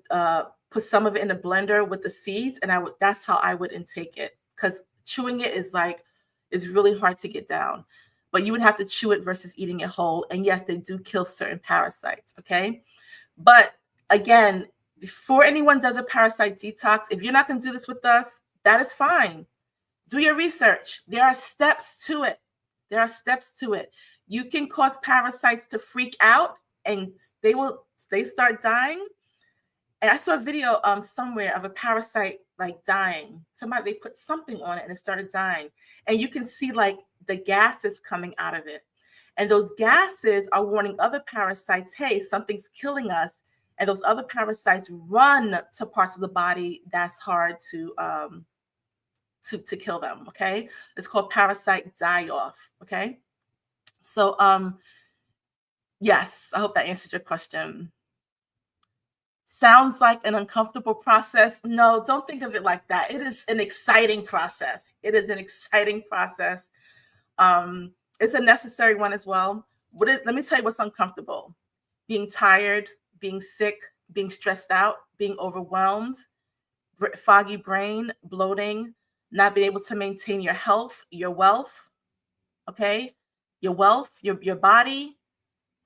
put some of it in a blender with the seeds, and that's how I would intake it, because chewing it is really hard to get down. But you would have to chew it versus eating it whole. And yes, they do kill certain parasites. Okay. But again, before anyone does a parasite detox, if you're not going to do this with us, that is fine. Do your research. There are steps to it. You can cause parasites to freak out and they start dying. And I saw a video somewhere of a parasite like dying. Somebody, they put something on it and it started dying. And you can see like the gases coming out of it. And those gases are warning other parasites, hey, something's killing us. And those other parasites run to parts of the body that's hard to kill them. Okay. It's called parasite die-off. Okay. So yes, I hope that answered your question. Sounds like an uncomfortable process. No, don't think of it like that. It is an exciting process. It is an exciting process. It's a necessary one as well. Let me tell you what's uncomfortable. Being tired, being sick, being stressed out, being overwhelmed, foggy brain, bloating, not being able to maintain your health, your wealth, okay? Your wealth, your body,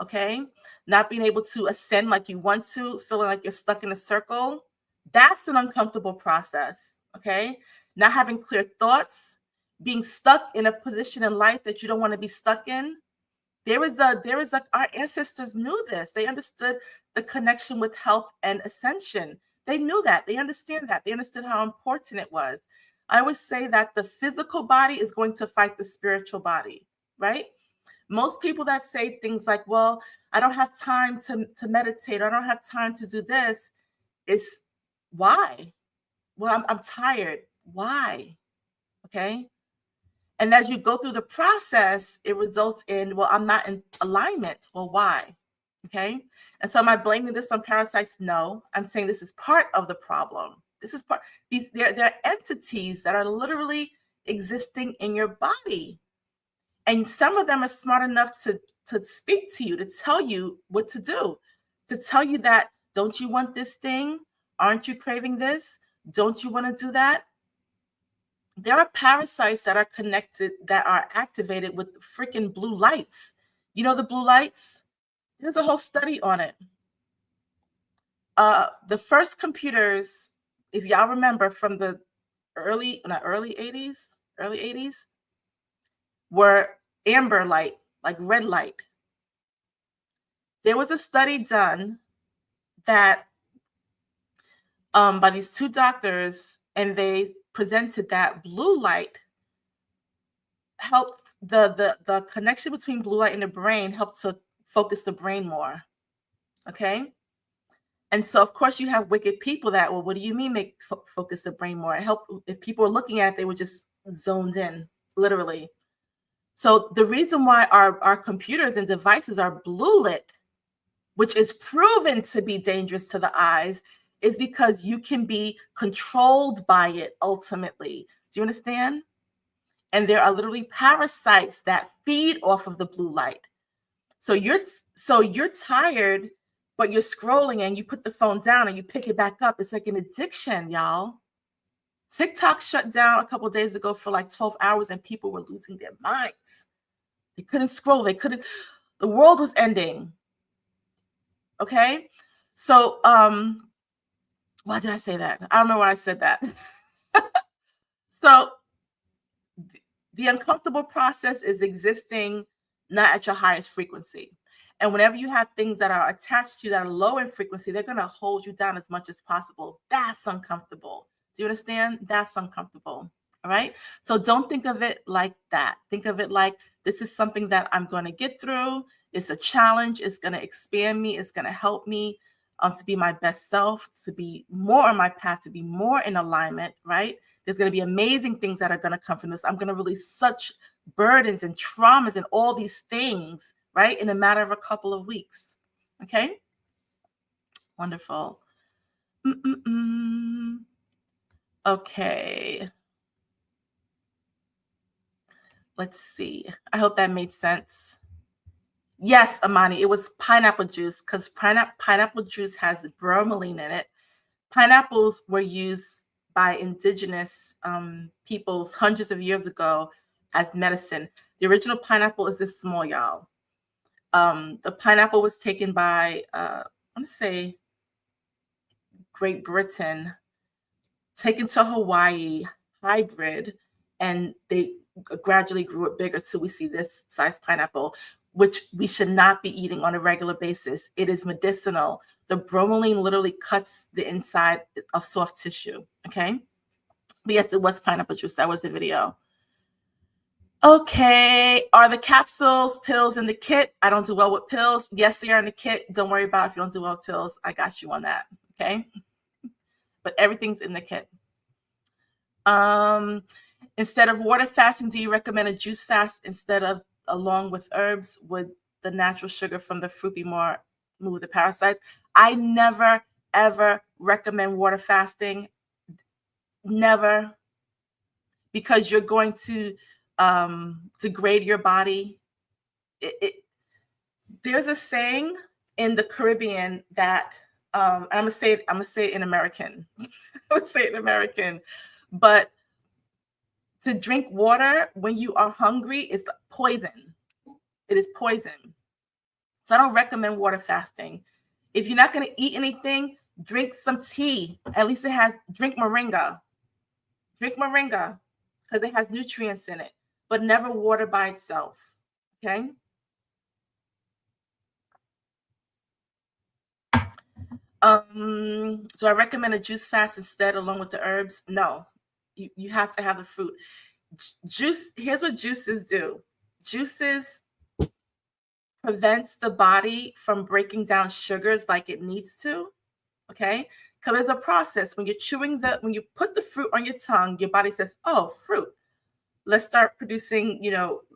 okay? Not being able to ascend like you want to, feeling like you're stuck in a circle. That's an uncomfortable process, okay? Not having clear thoughts, being stuck in a position in life that you don't want to be stuck in. Our ancestors knew this. They understood the connection with health and ascension. They knew that. They understand that. They understood how important it was. I always say that the physical body is going to fight the spiritual body, right? Most people that say things like, well, I don't have time to meditate, or I don't have time to do this, is why? Well, I'm tired. Why? Okay. And as you go through the process, it results in, well, I'm not in alignment. Well, why? Okay. And so am I blaming this on parasites? No, I'm saying this is part of the problem. This is part, they're entities that are literally existing in your body. And some of them are smart enough to speak to you, to tell you what to do, to tell you that, don't you want this thing? Aren't you craving this? Don't you want to do that? There are parasites that are connected, that are activated with freaking blue lights. You know the blue lights? There's a whole study on it. The first computers, if y'all remember from the early 80s, were amber light, like red light. There was a study done that by these two doctors, and they presented that blue light helped the connection between blue light and the brain helped to focus the brain more. Okay. And so, of course, you have wicked people that, well, what do you mean make focus the brain more? It helped. If people were looking at it, they were just zoned in, literally. So the reason why our computers and devices are blue lit, which is proven to be dangerous to the eyes, is because you can be controlled by it ultimately. Do you understand? And there are literally parasites that feed off of the blue light. So you're tired, but you're scrolling and you put the phone down and you pick it back up. It's like an addiction, y'all. TikTok shut down a couple of days ago for like 12 hours and people were losing their minds. They couldn't scroll. The world was ending. Okay. So, why did I say that? I don't know why I said that. So the uncomfortable process is existing not at your highest frequency. And whenever you have things that are attached to you that are low in frequency, they're going to hold you down as much as possible. That's uncomfortable. Do you understand? That's uncomfortable. All right. So don't think of it like that. Think of it like, this is something that I'm going to get through. It's a challenge. It's going to expand me. It's going to help me to be my best self, to be more on my path, to be more in alignment. Right. There's going to be amazing things that are going to come from this. I'm going to release such burdens and traumas and all these things, right, in a matter of a couple of weeks. Okay. Wonderful. Okay. Let's see. I hope that made sense. Yes, Amani, it was pineapple juice, because pineapple juice has bromelain in it. Pineapples were used by indigenous peoples hundreds of years ago as medicine. The original pineapple is this small, y'all. The pineapple was taken by, I want to say, Great Britain, taken to Hawaii, hybrid, and they gradually grew it bigger till we see this size pineapple, which we should not be eating on a regular basis. It is medicinal. The bromelain literally cuts the inside of soft tissue. Okay. But yes, it was pineapple juice. That was the video. Okay. Are the capsules, pills in the kit? I don't do well with pills. Yes, they are in the kit. Don't worry about if you don't do well with pills. I got you on that. Okay. But everything's in the kit. Instead of water fasting, do you recommend a juice fast instead of along with herbs? Would the natural sugar from the fruit be more move the parasites? I never ever recommend water fasting. Never, because you're going to degrade your body. There's a saying in the Caribbean that I'm gonna say it in American. I'm gonna say it in American, but to drink water when you are hungry is poison. It is poison. So I don't recommend water fasting. If you're not going to eat anything, drink some tea. At least drink moringa. Drink moringa because it has nutrients in it, but never water by itself. Okay. So I recommend a juice fast instead along with the herbs. No, you have to have the fruit. Juice, here's what juices do. Juices prevents the body from breaking down sugars like it needs to. Okay. Because there's a process when you're when you put the fruit on your tongue, your body says, oh, fruit. Let's start producing,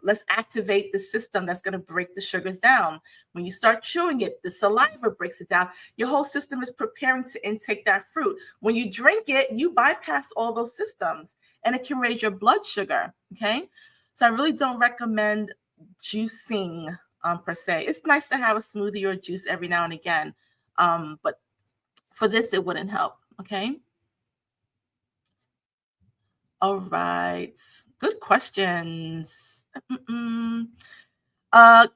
let's activate the system that's going to break the sugars down. When you start chewing it, the saliva breaks it down. Your whole system is preparing to intake that fruit. When you drink it, you bypass all those systems and it can raise your blood sugar. Okay. So I really don't recommend juicing per se. It's nice to have a smoothie or a juice every now and again. But for this, it wouldn't help. Okay. All right. Good questions.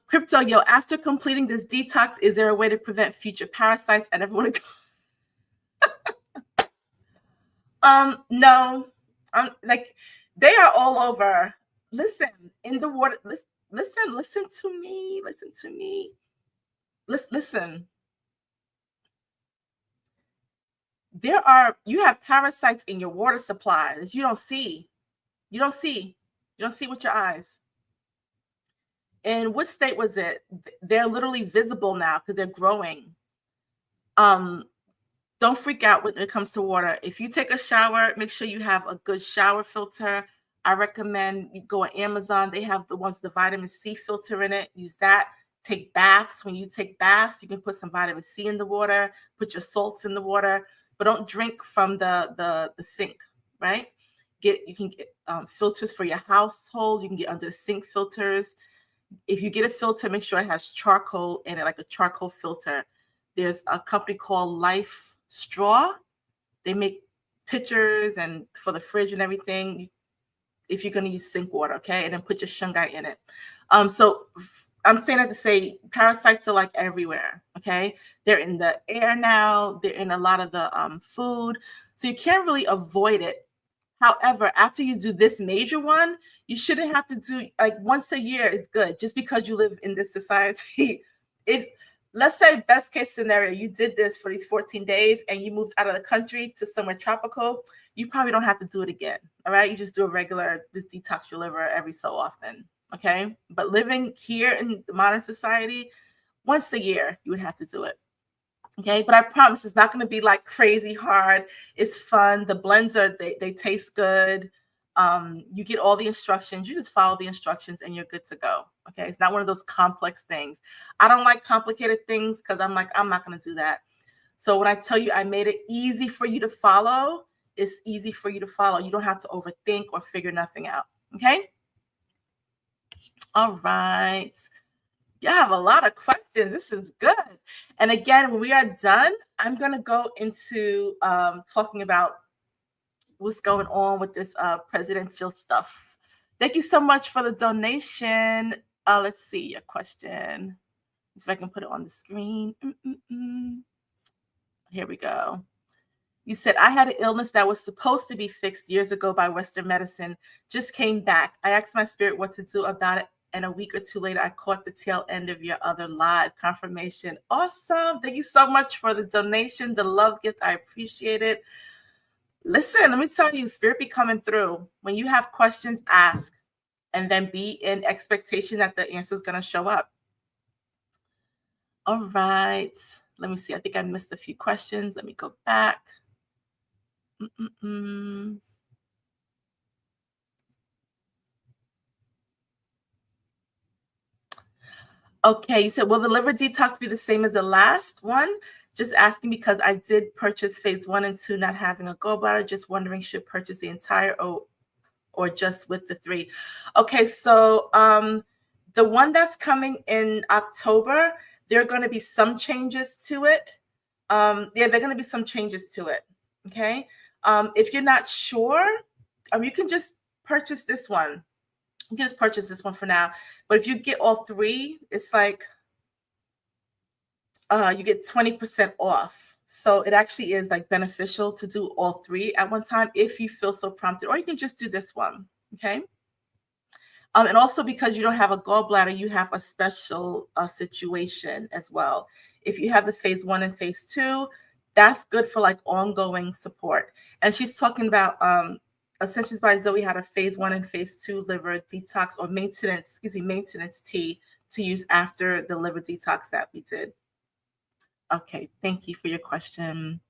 Crypto, yo, after completing this detox, is there a way to prevent future parasites? I never want to go. No. Like they are all over. Listen, in the water. Listen to me. Listen to me. Listen. You have parasites in your water supply that you don't see. You don't see with your eyes. And what state was it? They're literally visible now because they're growing. Don't freak out when it comes to water. If you take a shower, make sure you have a good shower filter. I recommend you go on Amazon. They have the ones with the vitamin C filter in it. Use that. Take baths. When you take baths, you can put some vitamin C in the water, put your salts in the water, but don't drink from the sink, right? You can get filters for your household. You can get under the sink filters. If you get a filter, make sure it has charcoal in it, like a charcoal filter. There's a company called Life Straw. They make pitchers and for the fridge and everything. If you're going to use sink water, okay, and then put your shungite in it. So I'm saying that to say parasites are like everywhere, okay? They're in the air now. They're in a lot of the food. So you can't really avoid it. However, after you do this major one, you shouldn't have to do like once a year is good just because you live in this society. Let's say best case scenario, you did this for these 14 days and you moved out of the country to somewhere tropical, you probably don't have to do it again. All right. You just do just detox your liver every so often. Okay. But living here in the modern society, once a year, you would have to do it. Okay, but I promise it's not going to be like crazy hard. It's fun. The blends they taste good. You get all the instructions. You just follow the instructions and you're good to go. Okay, it's not one of those complex things. I don't like complicated things because I'm not going to do that. So when I tell you I made it easy for you to follow, it's easy for you to follow. You don't have to overthink or figure nothing out. Okay. All right. You have a lot of questions. This is good. And again, when we are done, I'm going to go into talking about what's going on with this presidential stuff. Thank you so much for the donation. Let's see your question. If I can put it on the screen. Here we go. You said, I had an illness that was supposed to be fixed years ago by Western medicine, just came back. I asked my spirit what to do about it. and a week or two later, I caught the tail end of your other live confirmation. Awesome. Thank you so much for the donation, the love gift. I appreciate it. Listen, let me tell you, Spirit be coming through. When you have questions, ask, and then be in expectation that the answer is going to show up. All right. Let me see. I think I missed a few questions. Let me go back. Okay, you said, will the liver detox be the same as the last one? Just asking because I did purchase phase 1 and 2, not having a gallbladder. Just wondering, should purchase the entire or just with the 3? Okay, so the one that's coming in October, there are going to be some changes to it. Yeah, there are going to be some changes to it. Okay, if you're not sure, you can just purchase this one. You can just purchase this one for now. But if you get all 3, it's like you get 20% off. So it actually is like beneficial to do all 3 at one time if you feel so prompted, or you can just do this one. Okay. And also because you don't have a gallbladder, you have a special situation as well. If you have the phase 1 and phase 2, that's good for like ongoing support. And she's talking about Essentials by Zoe had a phase 1 and phase 2 liver detox or maintenance tea to use after the liver detox that we did. Okay, thank you for your question.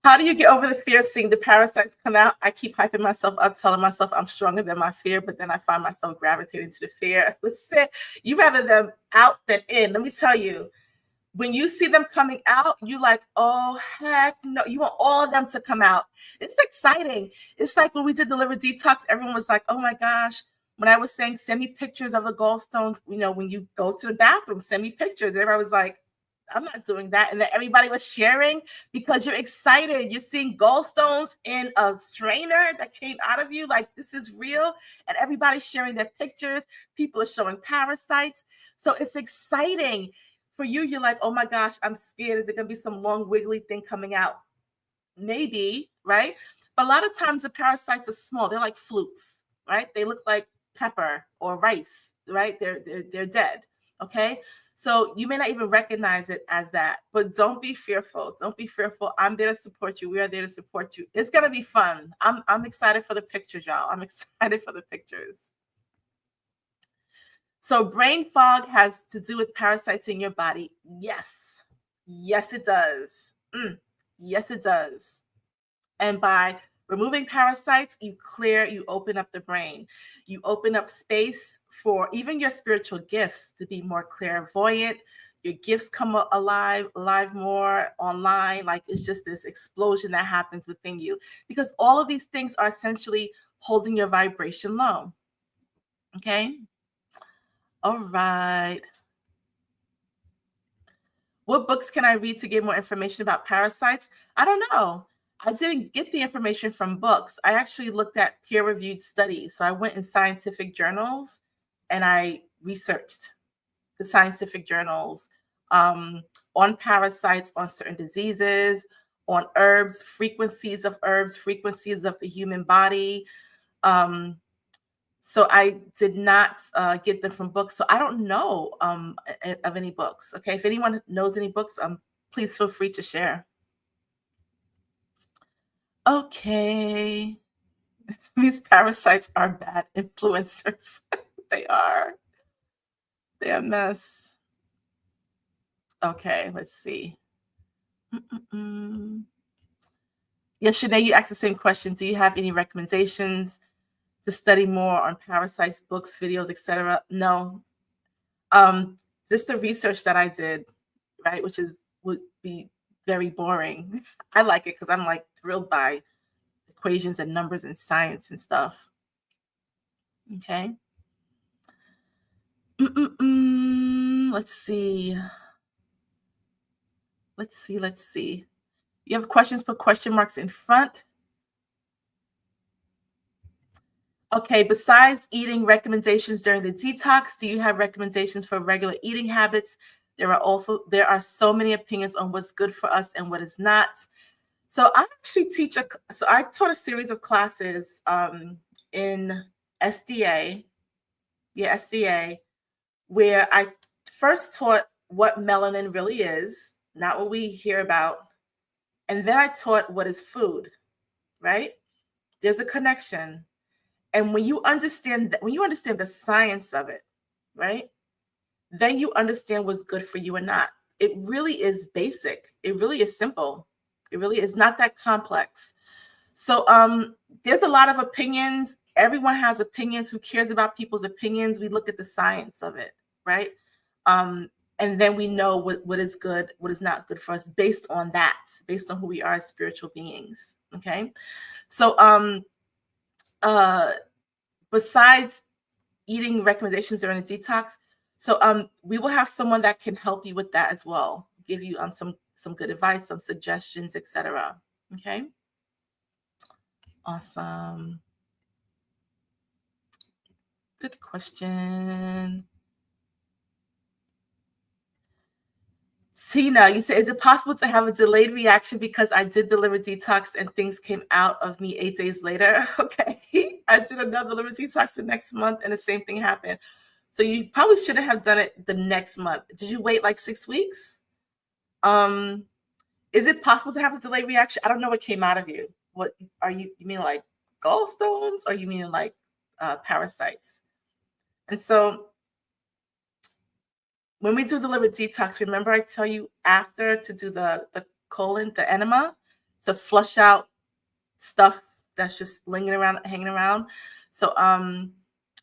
How do you get over the fear of seeing the parasites come out? I keep hyping myself up, telling myself I'm stronger than my fear, but then I find myself gravitating to the fear. Listen, you rather them out than in. Let me tell you, when you see them coming out, you like, oh, heck no. You want all of them to come out. It's exciting. It's like when we did the liver detox, everyone was like, oh my gosh. When I was saying, send me pictures of the gallstones, when you go to the bathroom, send me pictures. Everybody was like, I'm not doing that. And then everybody was sharing because you're excited. You're seeing gallstones in a strainer that came out of you. Like, this is real. And everybody's sharing their pictures. People are showing parasites. So it's exciting. For you, you're like, oh my gosh, I'm scared. Is it going to be some long wiggly thing coming out? Maybe, right? But a lot of times the parasites are small. They're like flukes, right? They look like pepper or rice, right? They're dead. Okay. So you may not even recognize it as that, but don't be fearful. Don't be fearful. I'm there to support you. We are there to support you. It's going to be fun. I'm excited for the pictures, y'all. I'm excited for the pictures. So brain fog has to do with parasites in your body. Yes. Yes, it does. Yes, it does. And by removing parasites, you open up the brain. You open up space for even your spiritual gifts to be more clairvoyant. Your gifts come alive more online. Like, it's just this explosion that happens within you because all of these things are essentially holding your vibration low. Okay. All right. What books can I read to get more information about parasites? I don't know. I didn't get the information from books. I actually looked at peer-reviewed studies. So I went in scientific journals and I researched the scientific journals on parasites, on certain diseases, on herbs, frequencies of the human body. So I did not get them from books. So I don't know of any books. Okay. If anyone knows any books, please feel free to share. Okay. These parasites are bad influencers. They are. They're a mess. Okay. Let's see. Yesterday, you asked the same question. Do you have any recommendations to study more on parasites, books, videos, etc.? No. Just the research that I did, right, would be very boring. I like it because I'm like thrilled by equations and numbers and science and stuff. Okay. Let's see. You have questions, put question marks in front. Okay, besides eating recommendations during the detox, do you have recommendations for regular eating habits? There are so many opinions on what's good for us and what is not. So I actually so I taught a series of classes in SDA, yeah, SDA, where I first taught what melanin really is, not what we hear about. And then I taught what is food, right? There's a connection. And when you understand that, when you understand the science of it, right? Then you understand what's good for you and not. It really is basic. It really is simple. It really is not that complex. So there's a lot of opinions. Everyone has opinions. Who cares about people's opinions? We look at the science of it, right? And then we know what is good, what is not good for us based on that, based on who we are as spiritual beings. Okay. So besides eating recommendations during the detox, so we will have someone that can help you with that as well, give you some good advice, some suggestions, etc. Okay. Awesome. Good question. Tina, you say, is it possible to have a delayed reaction because I did the liver detox and things came out of me 8 days later? Okay. I did another liver detox the next month and the same thing happened. So you probably shouldn't have done it the next month. Did you wait like 6 weeks? Is it possible to have a delayed reaction? I don't know what came out of you. What are you mean, like gallstones, or you mean like parasites? And so when we do the liver detox, remember I tell you after to do the colon, the enema, to flush out stuff that's just lingering around, hanging around. So I'm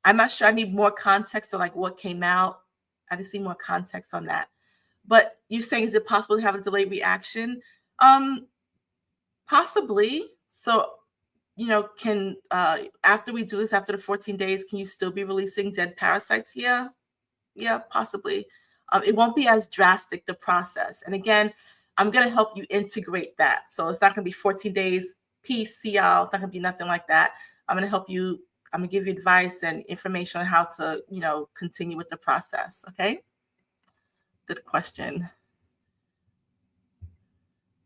not sure. I need more context on like what came out. I just need more context on that. But you're saying, is it possible to have a delayed reaction? Possibly. So, can after we do this, after the 14 days, can you still be releasing dead parasites? Yeah, possibly. It won't be as drastic, the process. And again, I'm going to help you integrate that. So it's not going to be 14 days, peace, see y'all. It's not going to be nothing like that. I'm going to help you. I'm going to give you advice and information on how to, continue with the process. Okay. Good question.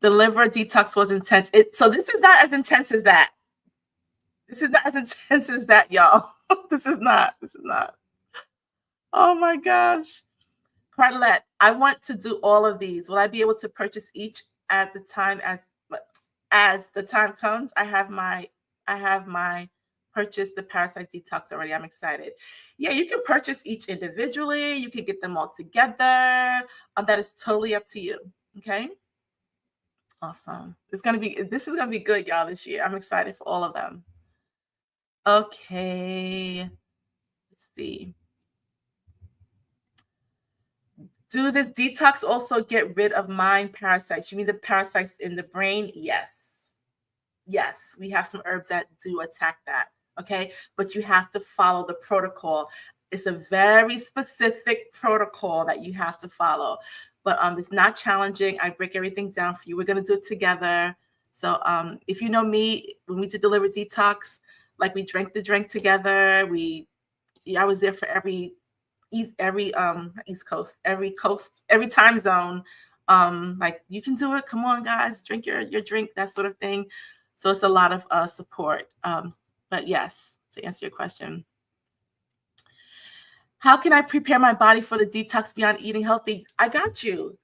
The liver detox was intense. So this is not as intense as that. This is not as intense as that, y'all. This is not. Oh my gosh. Carlette, I want to do all of these. Will I be able to purchase each at the time as the time comes? I have my purchase the Parasite Detox already. I'm excited. Yeah, you can purchase each individually. You can get them all together. That is totally up to you. Okay. Awesome. This is gonna be good, y'all, this year. I'm excited for all of them. Okay. Let's see. Do this detox also get rid of mind parasites? You mean the parasites in the brain? Yes. Yes, we have some herbs that do attack that. Okay. But you have to follow the protocol. It's a very specific protocol that you have to follow. But it's not challenging. I break everything down for you. We're going to do it together. So if you know me, when we did the liver detox, like we drank the drink together. I was there for every East Coast, every time zone. Like, you can do it. Come on, guys, drink your drink, that sort of thing. So it's a lot of support. But yes, to answer your question, how can I prepare my body for the detox beyond eating healthy? I got you.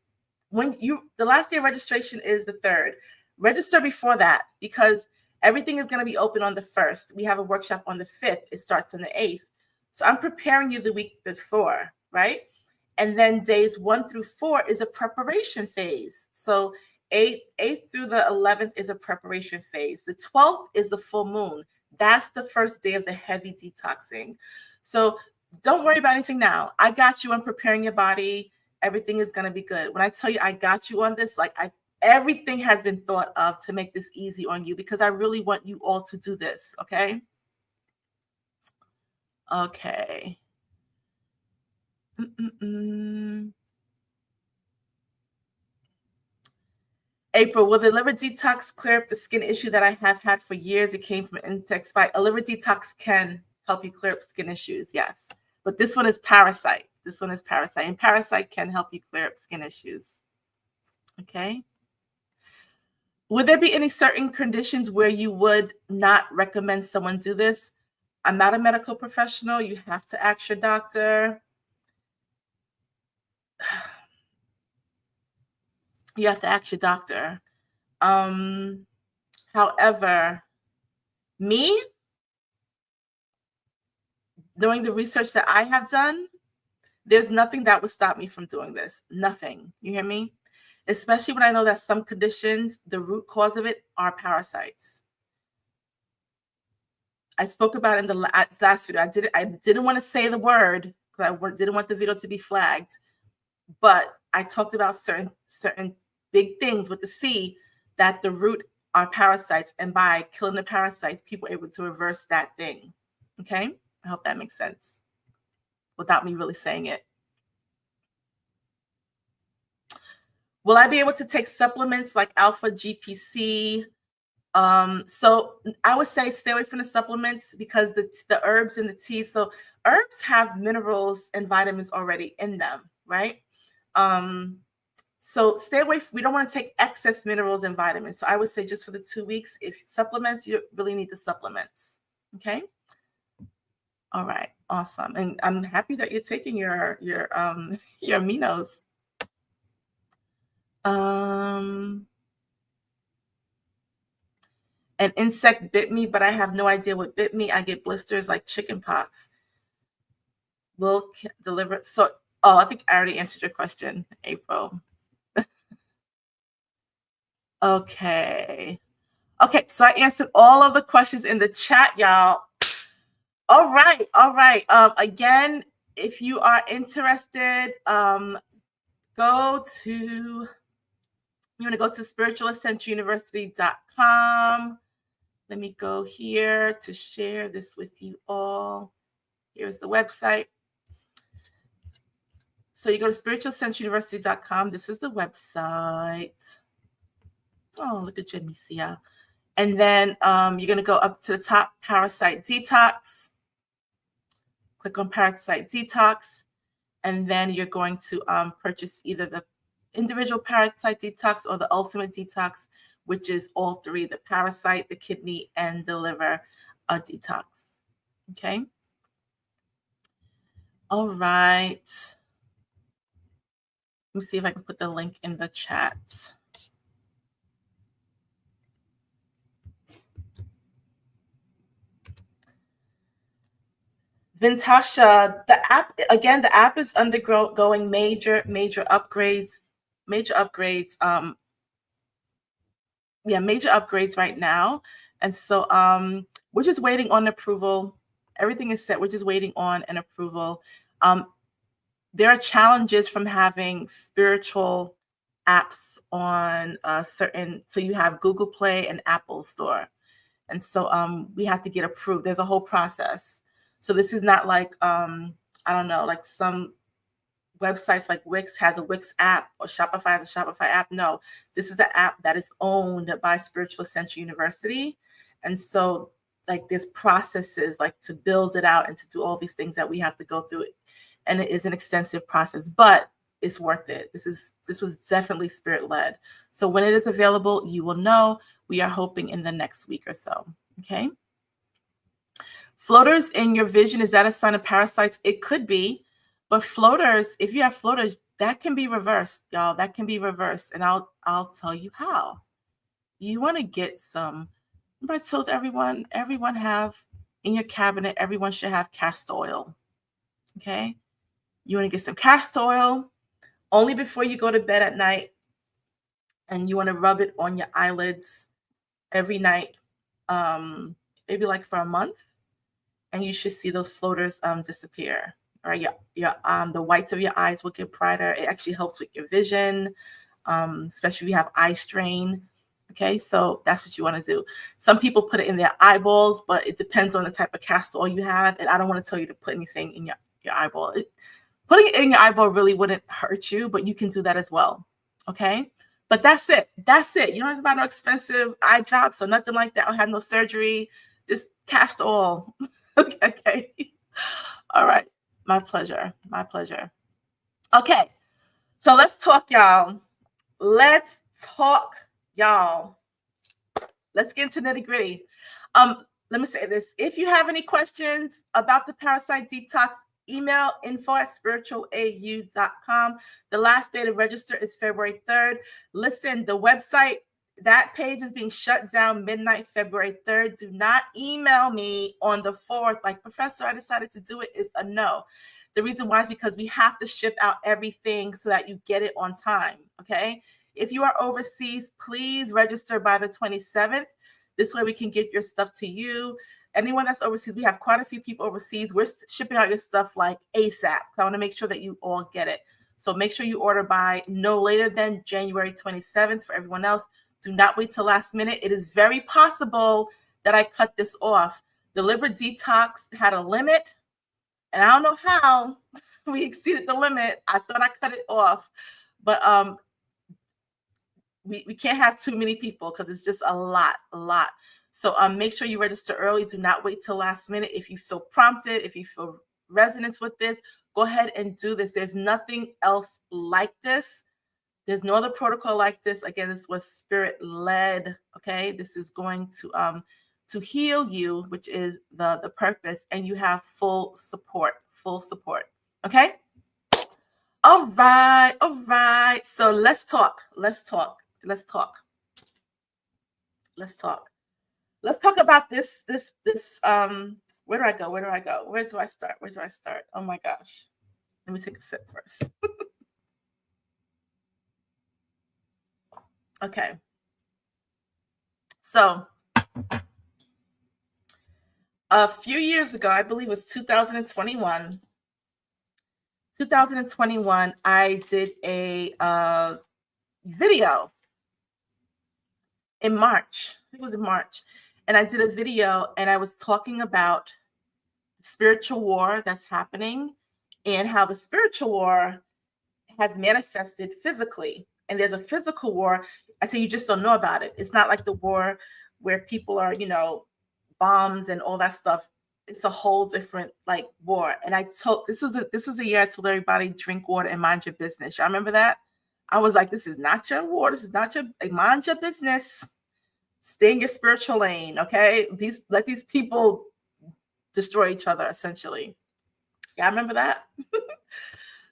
The last day of registration is the 3rd. Register before that, because everything is going to be open on the 1st. We have a workshop on the 5th. It starts on the 8th. So I'm preparing you the week before, right? And then days 1 through 4 is a preparation phase. So 8th through the 11th is a preparation phase. The 12th is the full moon. That's the first day of the heavy detoxing. So don't worry about anything now. I got you. I'm preparing your body. Everything is going to be good. When I tell you I got you on this, everything has been thought of to make this easy on you, because I really want you all to do this. Okay. Okay. April, will the liver detox clear up the skin issue that I have had for years? It came from insect bite. A liver detox can help you clear up skin issues, yes. But this one is parasite. And parasite can help you clear up skin issues. Okay. Would there be any certain conditions where you would not recommend someone do this? I'm not a medical professional. You have to ask your doctor. You have to ask your doctor. However, me, knowing the research that I have done, there's nothing that would stop me from doing this. Nothing. You hear me? Especially when I know that some conditions, the root cause of it are parasites. I spoke about it in the last video. I didn't want to say the word because I didn't want the video to be flagged, but I talked about certain big things with the C, that the root are parasites, and by killing the parasites, people are able to reverse that thing. Okay, I hope that makes sense without me really saying it. Will I be able to take supplements like alpha GPC? So I would say stay away from the supplements because the herbs and the teas. So herbs have minerals and vitamins already in them, right? So stay away. We don't want to take excess minerals and vitamins. So I would say just for the 2 weeks, if supplements, you really need the supplements. Okay. All right. Awesome. And I'm happy that you're taking your aminos. An insect bit me, but I have no idea what bit me. I get blisters like chicken pox. Will deliver. So, I think I already answered your question, April. Okay. Okay, so I answered all of the questions in the chat, y'all. All right. Again, if you are interested, go to spiritualascensionuniversity.com. Let me go here to share this with you all. Here's the website. So you go to spiritualascensionuniversity.com. This is the website. Oh, look at Jemicia. And then you're going to go up to the top, Parasite Detox. Click on Parasite Detox. And then you're going to purchase either the individual Parasite Detox or the Ultimate Detox, which is all three, the parasite, the kidney, and the liver detox. Okay. All right. Let me see if I can put the link in the chat. Vintasha, the app is undergoing major upgrades. Major upgrades right now. And so we're just waiting on approval. Everything is set. We're just waiting on an approval. There are challenges from having spiritual apps on so you have Google Play and Apple Store. And so we have to get approved. There's a whole process. So this is not like, I don't know, like some websites like Wix has a Wix app or Shopify has a Shopify app. No, this is an app that is owned by Spiritual Ascension University. And so like there's processes like to build it out and to do all these things that we have to go through. And it is an extensive process, but it's worth it. This was definitely spirit-led. So when it is available, you will know. We are hoping in the next week or so. Okay. Floaters in your vision, is that a sign of parasites? It could be, but floaters, if you have floaters, that can be reversed, y'all. That can be reversed. And I'll tell you how. You want to get some, remember I told everyone have in your cabinet, everyone should have castor oil. Okay. You want to get some castor oil only before you go to bed at night. And you want to rub it on your eyelids every night, maybe like for a month. And you should see those floaters disappear. All right, the whites of your eyes will get brighter. It actually helps with your vision, especially if you have eye strain. Okay, so that's what you want to do. Some people put it in their eyeballs, but it depends on the type of castor oil you have. And I don't want to tell you to put anything in your eyeball. Putting it in your eyeball really wouldn't hurt you, but you can do that as well. Okay, but that's it. You don't have to buy no expensive eye drops or nothing like that. I have no surgery. Just castor oil. Okay. All right. My pleasure. Okay. So let's talk, y'all. let's get into nitty gritty. Let me say this. If you have any questions about the Parasite Detox, email info@spiritualau.com. The last day to register is February 3rd. Listen, the website, that page is being shut down midnight, February 3rd. Do not email me on the 4th. Like, Professor, I decided to do it. Is a no. The reason why is because we have to ship out everything so that you get it on time. Okay. If you are overseas, please register by the 27th. This way we can get your stuff to you. Anyone that's overseas, we have quite a few people overseas. We're shipping out your stuff like ASAP. I want to make sure that you all get it. So make sure you order by no later than January 27th. For everyone else, do not wait till last minute. It is very possible that I cut this off. The liver detox had a limit, and I don't know how we exceeded the limit. I thought I cut it off, but we can't have too many people because it's just a lot. So make sure you register early. Do not wait till last minute. If you feel prompted, if you feel resonance with this, go ahead and do this. There's nothing else like this. There's no other protocol like this. Again, this was spirit led. Okay, this is going to heal you, which is the purpose, and you have full support. Okay. All right. So let's talk. Let's talk about this. Where do I go? Where do I start? Oh my gosh. Let me take a sip first. Okay. So a few years ago, I believe it was 2021, I did a video in March. I think it was in March. And I did a video and I was talking about spiritual war that's happening and how the spiritual war has manifested physically. And there's a physical war. I say you just don't know about it. It's not like the war where people are, bombs and all that stuff. It's a whole different like war. And I told this was a year I told everybody drink water and mind your business. Y'all remember that? I was like, this is not your war. This is not your mind your business. Stay in your spiritual lane. Okay. Let these people destroy each other, essentially. Y'all remember that?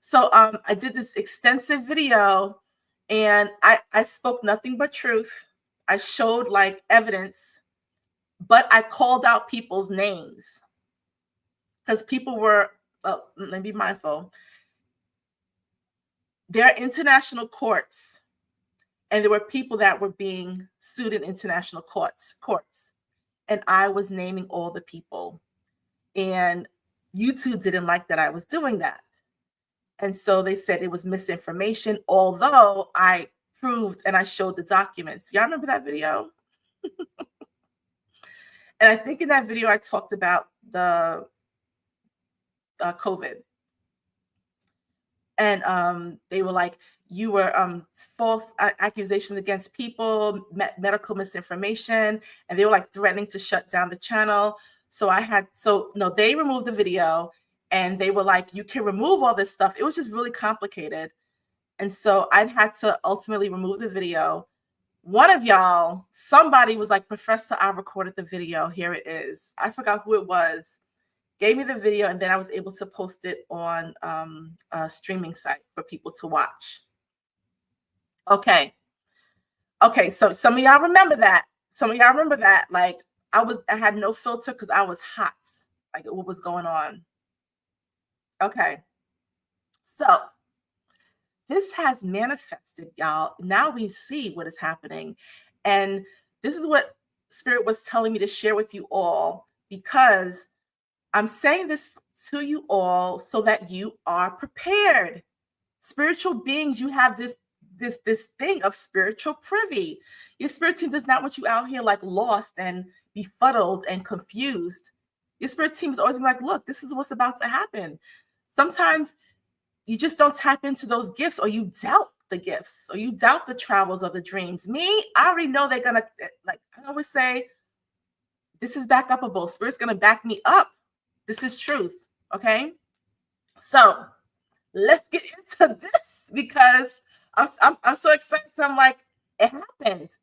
So I did this extensive video and I spoke nothing but truth. I showed like evidence, but I called out people's names because people were, let me be mindful. There are international courts and there were people that were being sued in international courts. And I was naming all the people. And YouTube didn't like that I was doing that. And so they said it was misinformation, although I proved and I showed the documents. Y'all remember that video? And I think in that video, I talked about the COVID. And they were like, you were false accusations against people, medical misinformation, and they were like threatening to shut down the channel. So they removed the video and they were like, you can remove all this stuff. It was just really complicated. And so I had to ultimately remove the video. One of y'all, somebody was like, Professor, I recorded the video. Here it is. I forgot who it was. Gave me the video, and then I was able to post it on a streaming site for people to watch. Okay. So some of y'all remember that. Like I had no filter because I was hot. Like what was going on. Okay. So this has manifested, y'all. Now we see what is happening. And this is what Spirit was telling me to share with you all, because I'm saying this to you all so that you are prepared. Spiritual beings, you have this thing of spiritual privy. Your spirit team does not want you out here like lost and befuddled and confused. Your spirit team is always like, look, this is what's about to happen. Sometimes you just don't tap into those gifts, or you doubt the gifts, or you doubt the travels or the dreams. Me, I already know they're gonna, like I always say, this is back upable. Spirit's gonna back me up. This is truth. Okay. So let's get into this, because I'm so excited. I'm like, it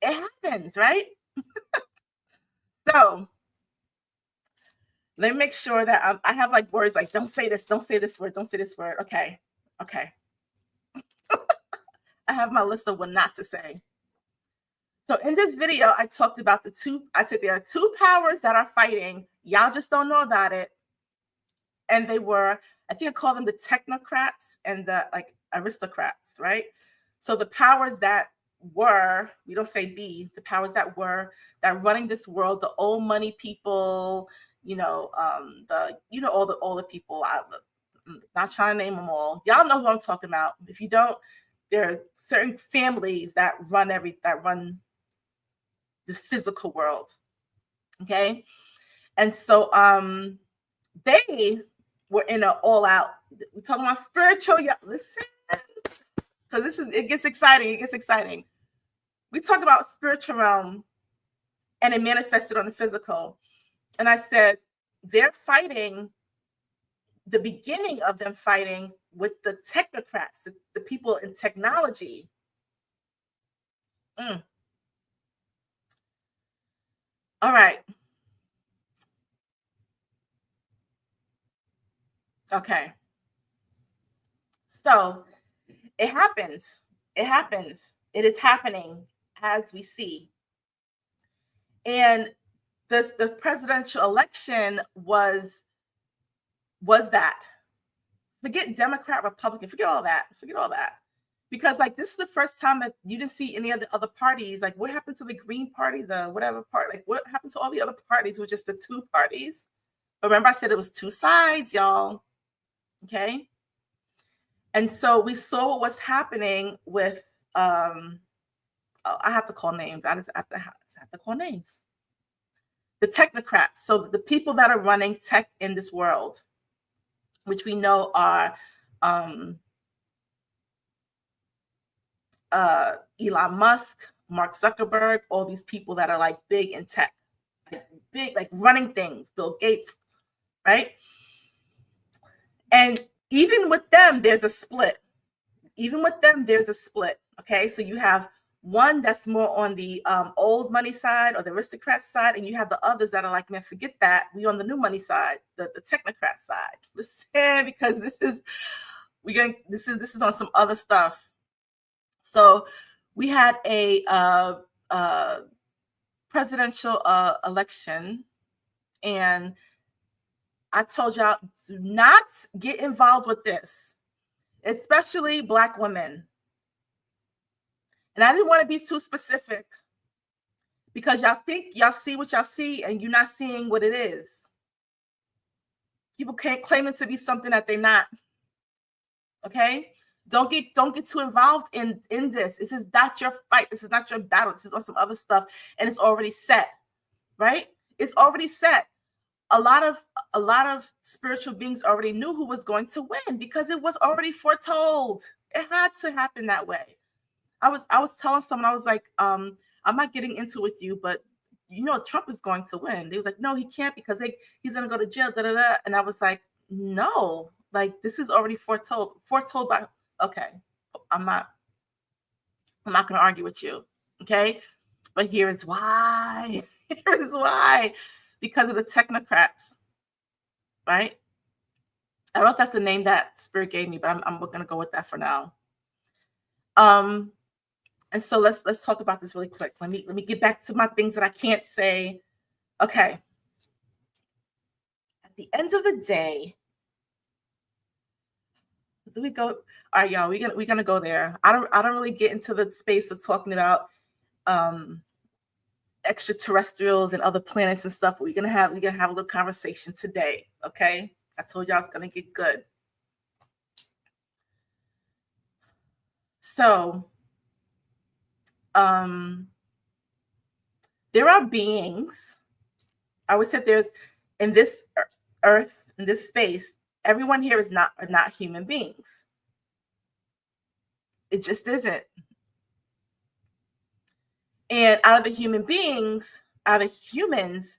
happens, right? So let me make sure that I have like words like don't say this word, don't say this word. Okay. Okay. I have my list of what not to say. So in this video, I talked about I said there are two powers that are fighting. Y'all just don't know about it. And they were, I think I call them the technocrats and the like aristocrats, right? So the powers that were, we don't say be, the powers that were that running this world, the old money people, all the people. I'm not trying to name them all. Y'all know who I'm talking about. If you don't, there are certain families that run this physical world. Okay. And so they were in an all-out, we're talking about spiritual. Yeah, listen, because it gets exciting. We talk about spiritual realm and it manifested on the physical. And I said, they're fighting, the beginning of them fighting with the technocrats, the people in technology. All right. Okay. So it happens. It happens. It is happening as we see. And the presidential election was that. Forget Democrat, Republican, forget all that. Because like this is the first time that you didn't see any of the other parties. Like what happened to the Green Party, the whatever part, like what happened to all the other parties, which is the two parties. Remember I said it was two sides, y'all. Okay. And so we saw what was happening with I have to call names. I just have to call names. The technocrats. So the people that are running tech in this world, which we know are Elon Musk, Mark Zuckerberg, all these people that are like big in tech, like running things, Bill Gates, right? And even with them, there's a split. Okay, so you have one that's more on the old money side or the aristocrat side, and you have the others that are like, man, forget that. We on the new money side, the technocrat side. Listen, because this is on some other stuff. So we had a presidential election, and I told y'all, do not get involved with this, especially Black women. And I didn't want to be too specific because y'all think y'all see what y'all see and you're not seeing what it is. People can't claim it to be something that they're not. Okay? Don't get too involved in this. This is not your fight. This is not your battle. This is on some other stuff, and it's already set, right? It's already set. A lot of spiritual beings already knew who was going to win because it was already foretold. It had to happen that way. I was telling someone, I was like, I'm not getting into it with you, but Trump is going to win. They was like, no, he can't because he's going to go to jail. Da, da, da. And I was like, no, like this is already foretold by. Okay, I'm not going to argue with you. Okay, but here's why. Because of the technocrats, right? I don't know if that's the name that Spirit gave me, but I'm going to go with that for now. And so let's talk about this really quick. Let me get back to my things that I can't say. Okay. At the end of the day, do we go? All right, y'all. We're gonna go there. I don't really get into the space of talking about extraterrestrials and other planets and stuff. But we're gonna have a little conversation today. Okay. I told y'all it's gonna get good. So there are beings. I always said there's in this earth, in this space, everyone here is not human beings. It just isn't. And out of the human beings, out of humans,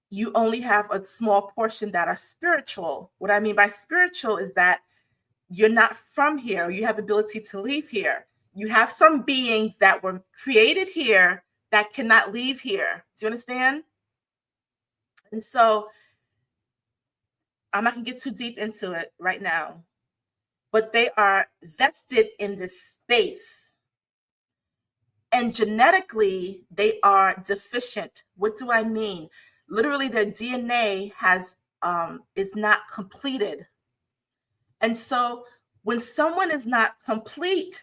you only have a small portion that are spiritual. What I mean by spiritual is that you're not from here. You have the ability to leave here. You have some beings that were created here that cannot leave here. Do you understand? And so I'm not going to get too deep into it right now, but they are vested in this space. And genetically, they are deficient. What do I mean? Literally, their DNA is not completed. And so when someone is not complete,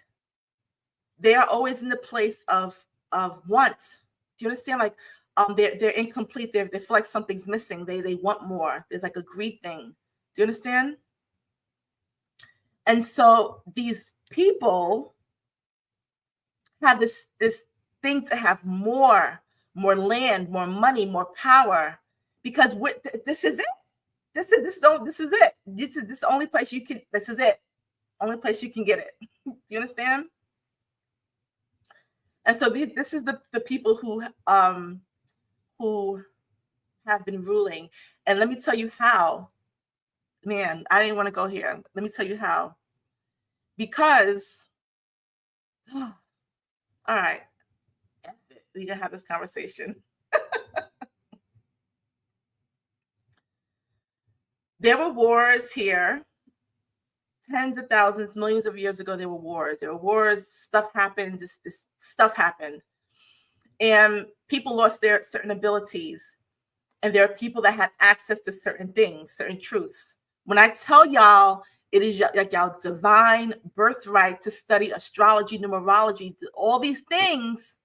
they are always in the place of want. Do you understand? Like they're incomplete. They feel like something's missing. They want more. There's like a greed thing. Do you understand? And so these people have this thing to have more land, more money, more power, because this is it. This is it. This is the only place you can. This is it. Only place you can get it. Do you understand? And so this is the people who have been ruling. And let me tell you how. Man, I didn't want to go here. Let me tell you how. Because, all right, we gonna have this conversation. There were wars here. Tens of thousands, millions of years ago, there were wars. There were wars. Stuff happened. This stuff happened, and people lost their certain abilities. And there are people that had access to certain things, certain truths. When I tell y'all, it is like y'all divine birthright to study astrology, numerology, all these things,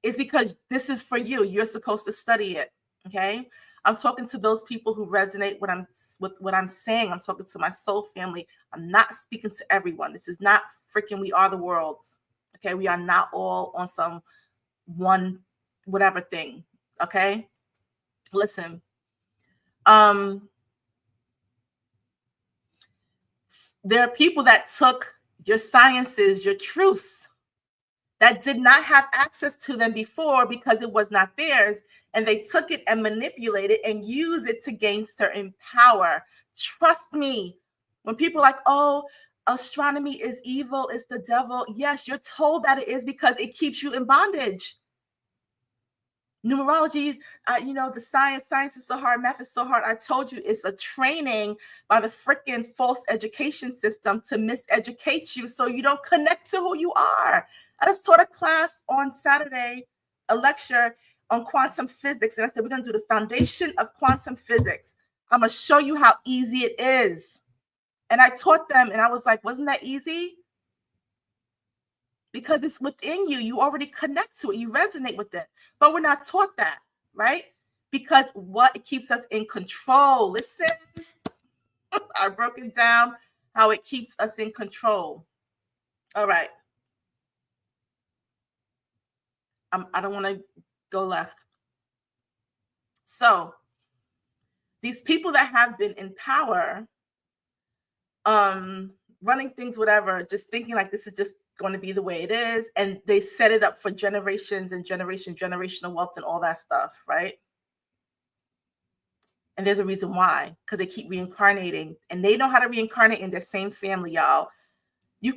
is because this is for you. You're supposed to study it. Okay. I'm talking to those people who resonate with what I'm saying. I'm talking to my soul family. I'm not speaking to everyone. This is not freaking We Are the Worlds. Okay. We are not all on some one whatever thing. Okay. Listen. There are people that took your sciences, your truths, that did not have access to them before because it was not theirs. And they took it and manipulated it and used it to gain certain power. Trust me, when people are like, oh, astronomy is evil, it's the devil. Yes, you're told that it is because it keeps you in bondage. Numerology, the science is so hard, math is so hard. I told you it's a training by the freaking false education system to miseducate you so you don't connect to who you are. I just taught a class on Saturday, a lecture on quantum physics, and I said, we're going to do the foundation of quantum physics. I'm going to show you how easy it is. And I taught them, and I was like, wasn't that easy? Because it's within you. You already connect to it. You resonate with it. But we're not taught that, right? Because it keeps us in control. Listen, I broke it down how it keeps us in control. All right. I don't want to go left. So these people that have been in power, running things, whatever, just thinking like this is just going to be the way it is, and they set it up for generations and generational wealth and all that stuff, right? And there's a reason why, because they keep reincarnating, and they know how to reincarnate in their same family, y'all. You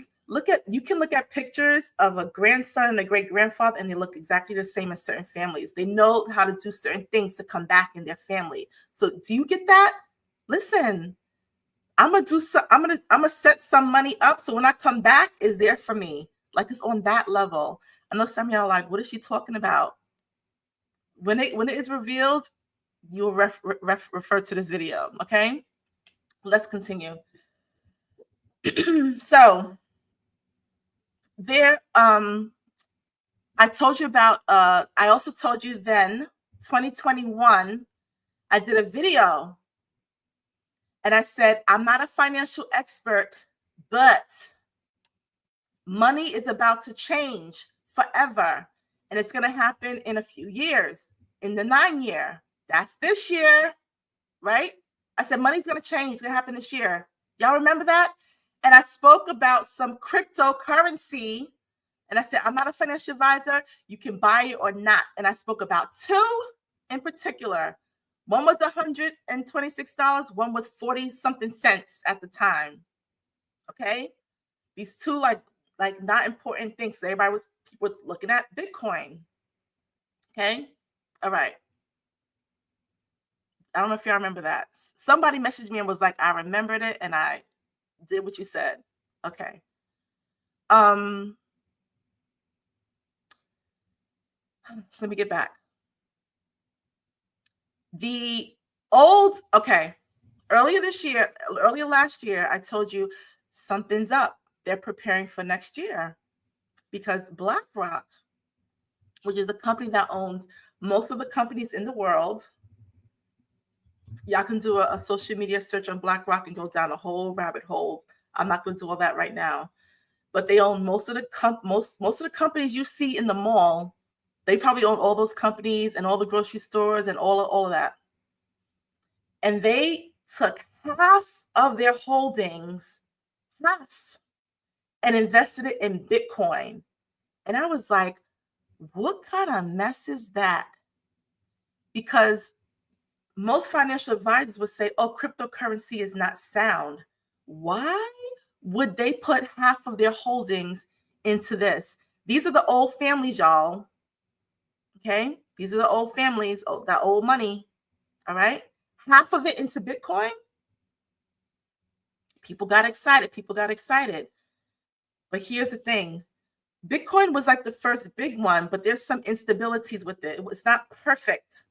can look at pictures of a grandson and a great grandfather, and they look exactly the same as certain families. They know how to do certain things to come back in their family. So do you get that? Listen, I'm gonna set some money up so when I come back, it's there for me. Like it's on that level. I know some of y'all are like, what is she talking about? When it is revealed, you will refer to this video. Okay, let's continue. So there, I told you about. I also told you then, 2021, I did a video, and I said I'm not a financial expert, but money is about to change forever, and it's going to happen in a few years. In the 9-year, that's this year, right? I said money's going to change. It's going to happen this year. Y'all remember that? And I spoke about some cryptocurrency, and I said I'm not a financial advisor. You can buy it or not. And I spoke about two in particular. One was $126. One was 40 something cents at the time. Okay, these two like not important things. So people looking at Bitcoin. Okay. All right. I don't know if y'all remember that. Somebody messaged me and was like, I remembered it and I did what you said. Okay. So let me get back. Earlier last year, I told you something's up. They're preparing for next year because BlackRock, which is a company that owns most of the companies in the world, y'all can do a social media search on BlackRock and go down a whole rabbit hole. I'm not going to do all that right now, but they own most of the companies you see in the mall. They probably own all those companies and all the grocery stores and all of that. And they took half of their holdings, and invested it in Bitcoin. And I was like, what kind of mess is that? Because most financial advisors would say, oh, cryptocurrency is not sound. Why would they put half of their holdings into this? These are the old families, y'all. Okay? These are the old families, that old money. All right? Half of it into Bitcoin. People got excited. But here's the thing. Bitcoin was like the first big one, but there's some instabilities with it. It's not perfect.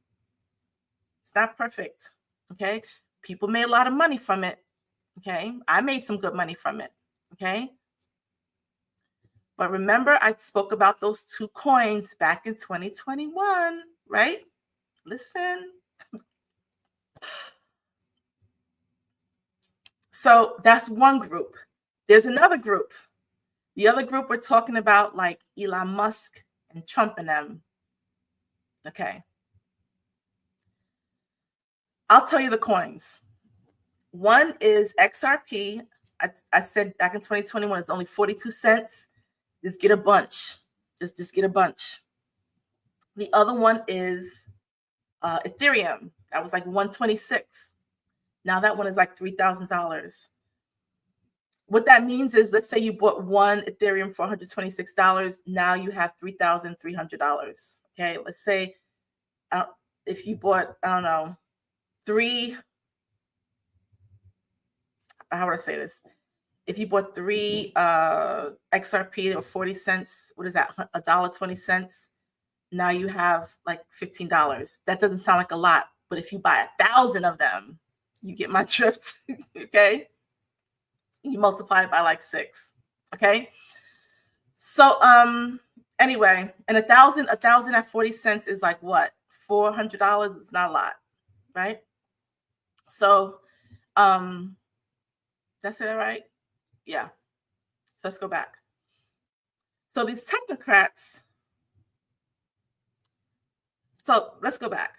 Okay? People made a lot of money from it. Okay? I made some good money from it. Okay? But remember, I spoke about those two coins back in 2021, right? Listen. So that's one group. There's another group. The other group we're talking about, like Elon Musk and Trump and them. Okay. I'll tell you the coins. One is XRP. I said back in 2021, it's only 42 cents. Just get a bunch. Just get a bunch. The other one is Ethereum. That was like 126. Now that one is like $3,000. What that means is, let's say you bought one Ethereum for $126. Now you have $3,300. Okay, let's say if you bought, I don't know, how would I say this? If you bought three XRP or 40 cents, what is that? $1.20. Now you have like $15. That doesn't sound like a lot, but if you buy 1,000 of them, you get my drift. Okay. You multiply it by like 6. Okay. So anyway, and 1,000 at 40 cents is like what? $400. It's not a lot, right? So that's it, right? Yeah. So let's go back. So these technocrats. So let's go back.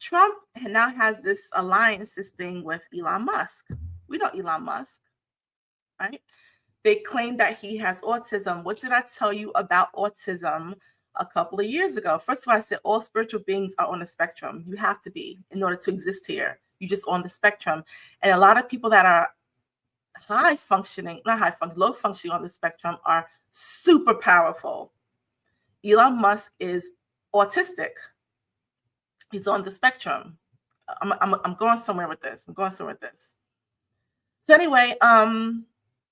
Trump now has this alliance, this thing with Elon Musk. We know Elon Musk, right? They claim that he has autism. What did I tell you about autism a couple of years ago? First of all, I said all spiritual beings are on the spectrum. You have to be in order to exist here. You're just on the spectrum. And a lot of people that are low functioning on the spectrum are super powerful. Elon Musk is autistic. He's on the spectrum. I'm going somewhere with this. So anyway,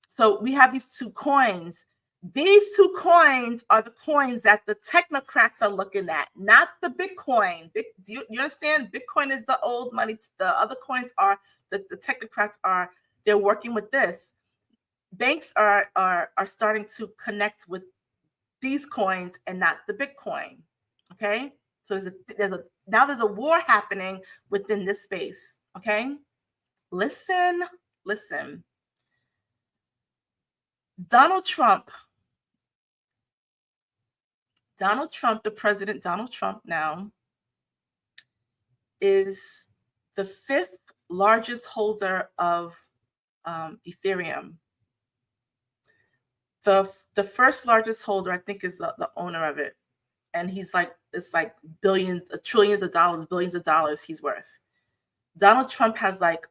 so we have these two coins. These two coins are the coins that the technocrats are looking at, not the Bitcoin. Do you understand? Bitcoin is the old money. The other coins are the technocrats are. They're working with this. Banks are starting to connect with these coins and not the Bitcoin. Okay, so there's a war happening within this space. Okay, listen. Donald Trump, the president, Donald Trump now is the 5th largest holder of Ethereum. The first largest holder, I think, is the owner of it. And it's like billions, trillions of dollars he's worth. Donald Trump has like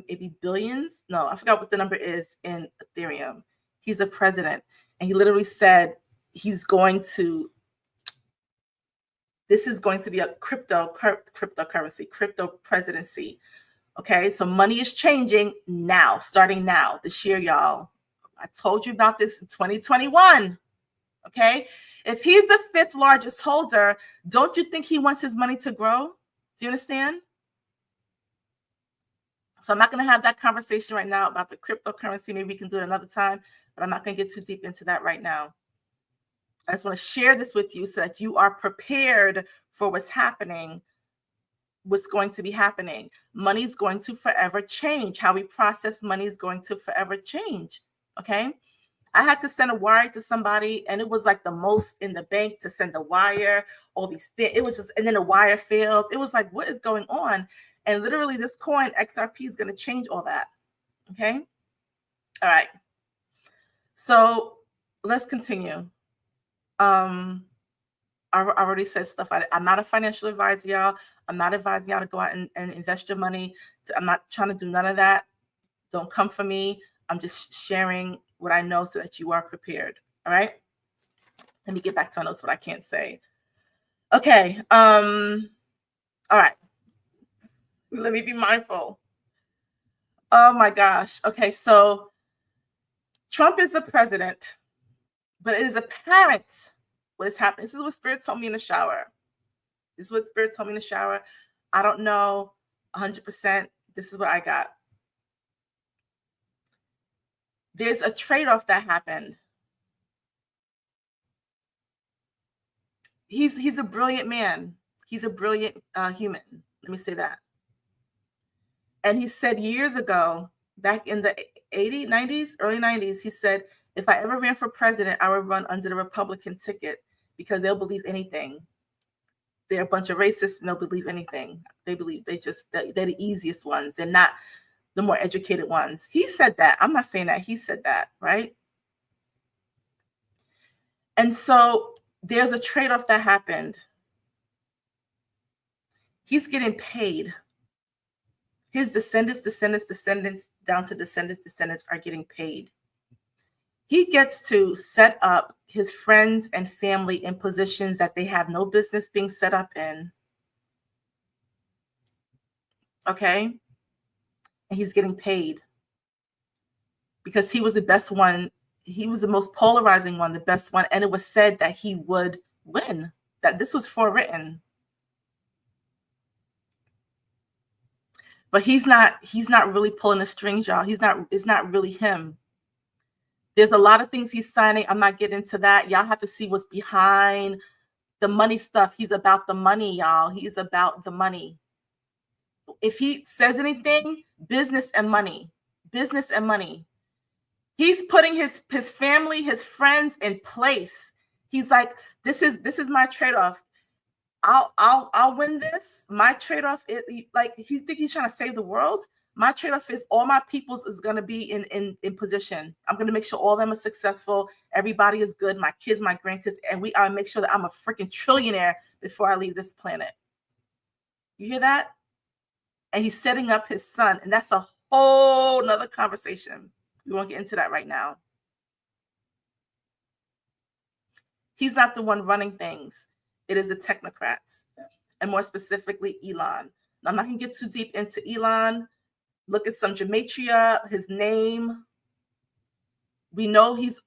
maybe billions. No, I forgot what the number is in Ethereum. He's a president. And he literally said he's going to This is going to be a cryptocurrency, crypto presidency. Okay, so money is changing now, starting now, this year, y'all. I told you about this in 2021. Okay, if he's the 5th largest holder, don't you think he wants his money to grow? Do you understand? So I'm not going to have that conversation right now about the cryptocurrency. Maybe we can do it another time, but I'm not going to get too deep into that right now. I just want to share this with you so that you are prepared for what's happening, what's going to be happening. Money's going to forever change. How we process money is going to forever change. Okay. I had to send a wire to somebody, and it was like the most in the bank to send a wire, all these things. It was just, and then the wire failed. It was like, what is going on? And literally this coin XRP is going to change all that. Okay. All right. So let's continue. I already said stuff. I'm not a financial advisor, y'all. I'm not advising y'all to go out and invest your money. I'm not trying to do none of that. Don't come for me. I'm just sharing what I know so that you are prepared. All right. Let me get back to my notes, what I can't say. Okay. All right. Let me be mindful. Oh my gosh. Okay. So Trump is the president, but it is apparent what is happening. This is what Spirit told me in the shower. I don't know 100%. This is what I got. There's a trade-off that happened. He's a brilliant man. He's a brilliant human. Let me say that. And he said years ago, back in the 80s, 90s, early 90s, he said, if I ever ran for president, I would run under the Republican ticket because they'll believe anything. They're a bunch of racists and they'll believe anything. They're the easiest ones. They're not the more educated ones. He said that. I'm not saying that. He said that, right? And so there's a trade-off that happened. He's getting paid. His descendants, down to descendants are getting paid. He gets to set up his friends and family in positions that they have no business being set up in. Okay? And he's getting paid because he was the best one. He was the most polarizing one, the best one. And it was said that he would win, that this was forewritten. But he's not really pulling the strings, y'all. It's not really him. There's a lot of things he's signing. I'm not getting into that. Y'all have to see what's behind the money stuff. He's about the money, y'all. He's about the money. If he says anything, business and money. He's putting his family, his friends in place. He's like, this is my trade-off. I'll win this. My trade-off is like, he think he's trying to save the world. My trade-off is all my peoples is going to be in position. I'm going to make sure all of them are successful. Everybody is good. My kids, my grandkids, and I make sure that I'm a freaking trillionaire before I leave this planet. You hear that? And he's setting up his son, and that's a whole nother conversation. We won't get into that right now. He's not the one running things. It is the technocrats, and more specifically, Elon. Now, I'm not going to get too deep into Elon. Look at some gematria, his name. We know he's.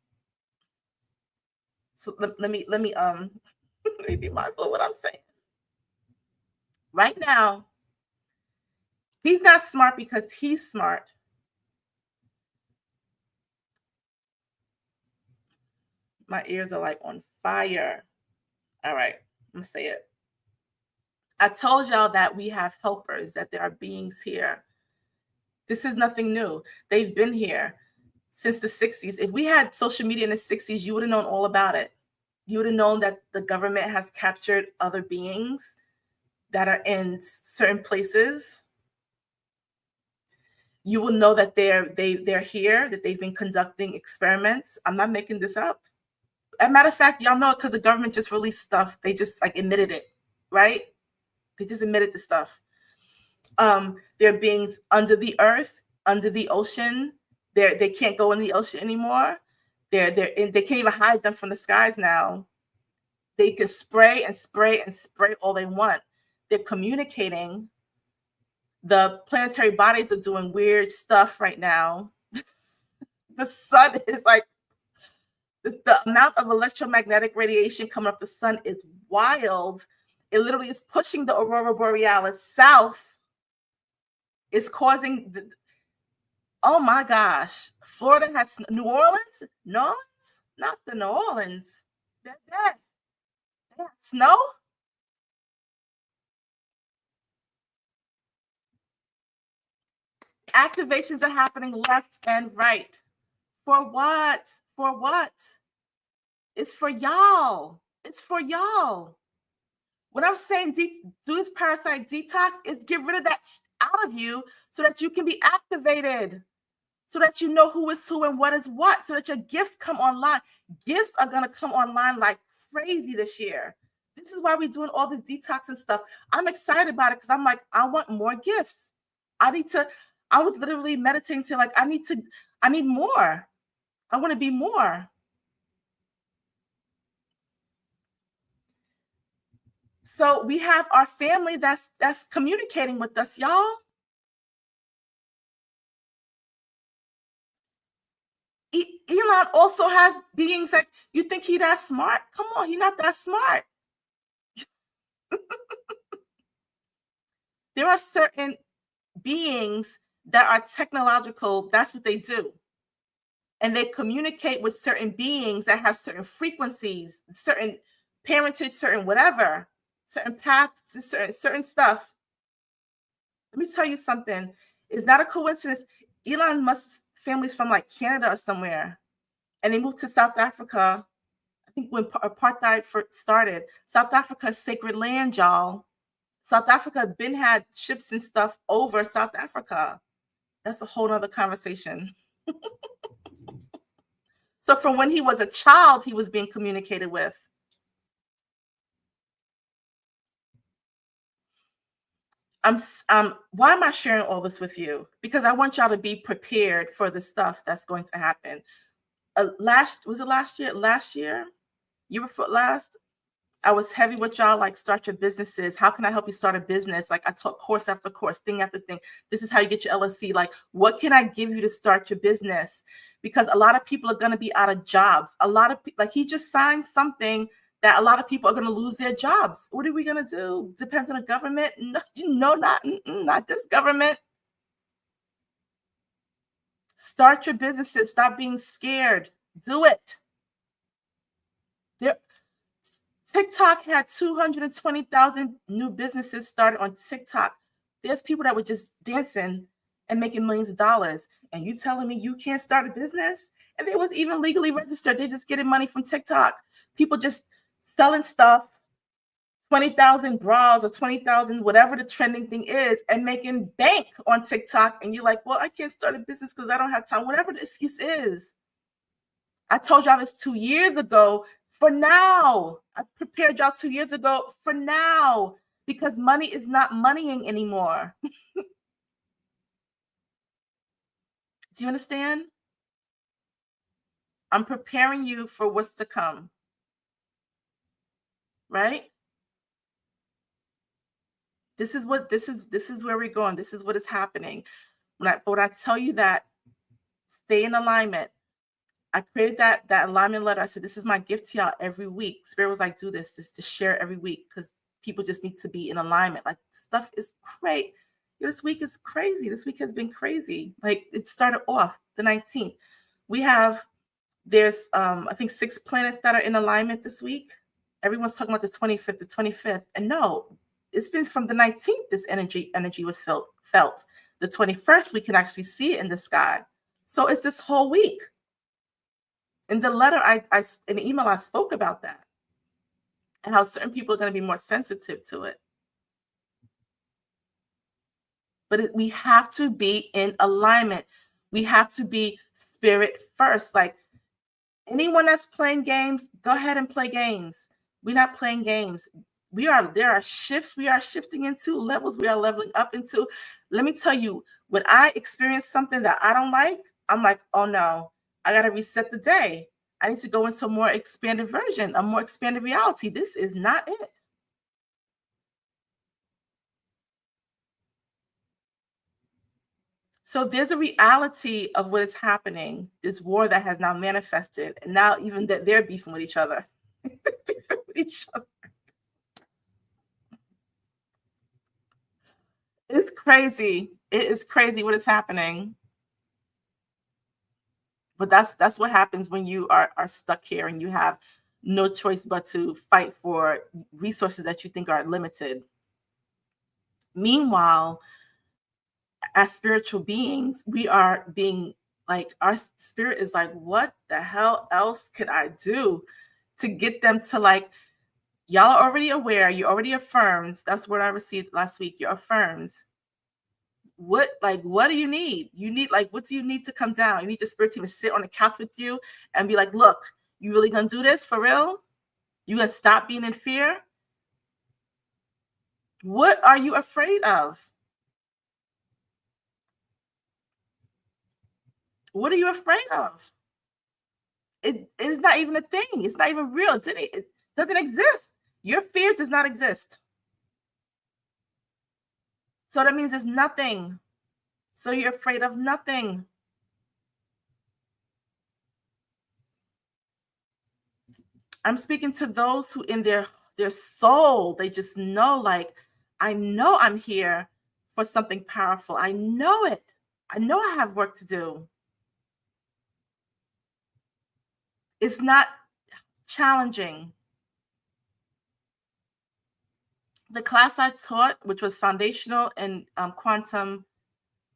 So let me let me be mindful of what I'm saying. Right now, he's not smart because he's smart. My ears are like on fire. All right, I'm gonna say it. I told y'all that we have helpers, that there are beings here. This is nothing new. They've been here since the 60s. If we had social media in the 60s, you would have known all about it. You would have known that the government has captured other beings that are in certain places. You will know that they're here, that they've been conducting experiments. I'm not making this up. As a matter of fact, y'all know it because the government just released stuff. They just like admitted it, right? They just admitted the stuff. There are beings under the earth, under the ocean. They can't go in the ocean anymore. They can't even hide them from the skies now. they can spray and spray and spray all they want. They're communicating. The planetary bodies are doing weird stuff right now. The sun is like, the amount of electromagnetic radiation coming off the sun is wild. It literally is pushing the aurora borealis south. It's causing oh my gosh. Florida has New Orleans? No, not the New Orleans. They had snow. Activations are happening left and right. For what? For what? It's for y'all. It's for y'all. What I'm saying, do this parasite detox is get rid of that out of you so that you can be activated, so that you know who is who and what is what, so that your gifts come online. Gifts are going to come online like crazy this year. This is why we're doing all this detox and stuff. I'm excited about it because I'm like, I want more gifts. I was literally meditating to like, I need more. I want to be more. So we have our family that's communicating with us, y'all. Elon also has beings that you think he that smart. Come on, he's not that smart. There are certain beings that are technological. That's what they do. And they communicate with certain beings that have certain frequencies, certain parentage, certain whatever, certain paths, certain stuff. Let me tell you something. It's not a coincidence. Elon Musk's family's from like Canada or somewhere, and they moved to South Africa. I think when apartheid first started. South Africa is sacred land, y'all. South Africa been had ships and stuff over South Africa. That's a whole nother conversation. So from when he was a child, he was being communicated with. Why am I sharing all this with you? Because I want y'all to be prepared for the stuff that's going to happen. Last year? Year before last? I was heavy with y'all, like start your businesses. How can I help you start a business? Like I taught course after course, thing after thing. This is how you get your LLC. Like, what can I give you to start your business? Because a lot of people are going to be out of jobs. A lot of people, like he just signed something that a lot of people are going to lose their jobs. What are we going to do? Depends on the government? No, not this government. Start your businesses. Stop being scared. Do it. TikTok had 220,000 new businesses started on TikTok. There's people that were just dancing and making millions of dollars. And you telling me you can't start a business? And they was even legally registered. They just getting money from TikTok. People just selling stuff, 20,000 bras or 20,000, whatever the trending thing is, and making bank on TikTok. And you're like, well, I can't start a business because I don't have time. Whatever the excuse is. I told y'all this 2 years ago. For now, I prepared y'all 2 years ago for now, because money is not moneying anymore. Do you understand? I'm preparing you for what's to come. Right? This is where we're going. This is what is happening. When I tell you that, stay in alignment. I created that alignment letter. I said, this is my gift to y'all every week. Spirit was like, do this, just to share every week, because people just need to be in alignment. Like, stuff is great. This week is crazy. This week has been crazy. Like, it started off the 19th. There's I think 6 planets that are in alignment this week. Everyone's talking about the 25th. And no, it's been from the 19th this energy was felt. The 21st, we can actually see it in the sky. So it's this whole week. In the letter, in the email, I spoke about that and how certain people are going to be more sensitive to it. But we have to be in alignment. We have to be spirit first. Like, anyone that's playing games, go ahead and play games. We're not playing games. There are shifts we are shifting into, levels we are leveling up into. Let me tell you, when I experience something that I don't like, I'm like, oh no, I got to reset the day. I need to go into a more expanded version, a more expanded reality. This is not it. So there's a reality of what is happening, this war that has now manifested, and now even that they're beefing with each other. Beefing with each other. It's crazy. It is crazy what is happening. But that's what happens when you are stuck here and you have no choice but to fight for resources that you think are limited. Meanwhile, as spiritual beings, we are being like, our spirit is like, what the hell else can I do to get them to like, y'all are already aware, you're already affirmed. That's what I received last week. You're affirmed. What do you need? You need, like, what do you need to come down? You need your spirit team to sit on the couch with you and be like, look, you really gonna do this for real? You gonna stop being in fear? What are you afraid of? What are you afraid of? It is not even a thing. It's not even real. It doesn't exist. Your fear does not exist. So that means it's nothing. So you're afraid of nothing. I'm speaking to those who in their soul, they just know, like, I know I'm here for something powerful. I know it. I know I have work to do. It's not challenging. The class I taught, which was foundational and quantum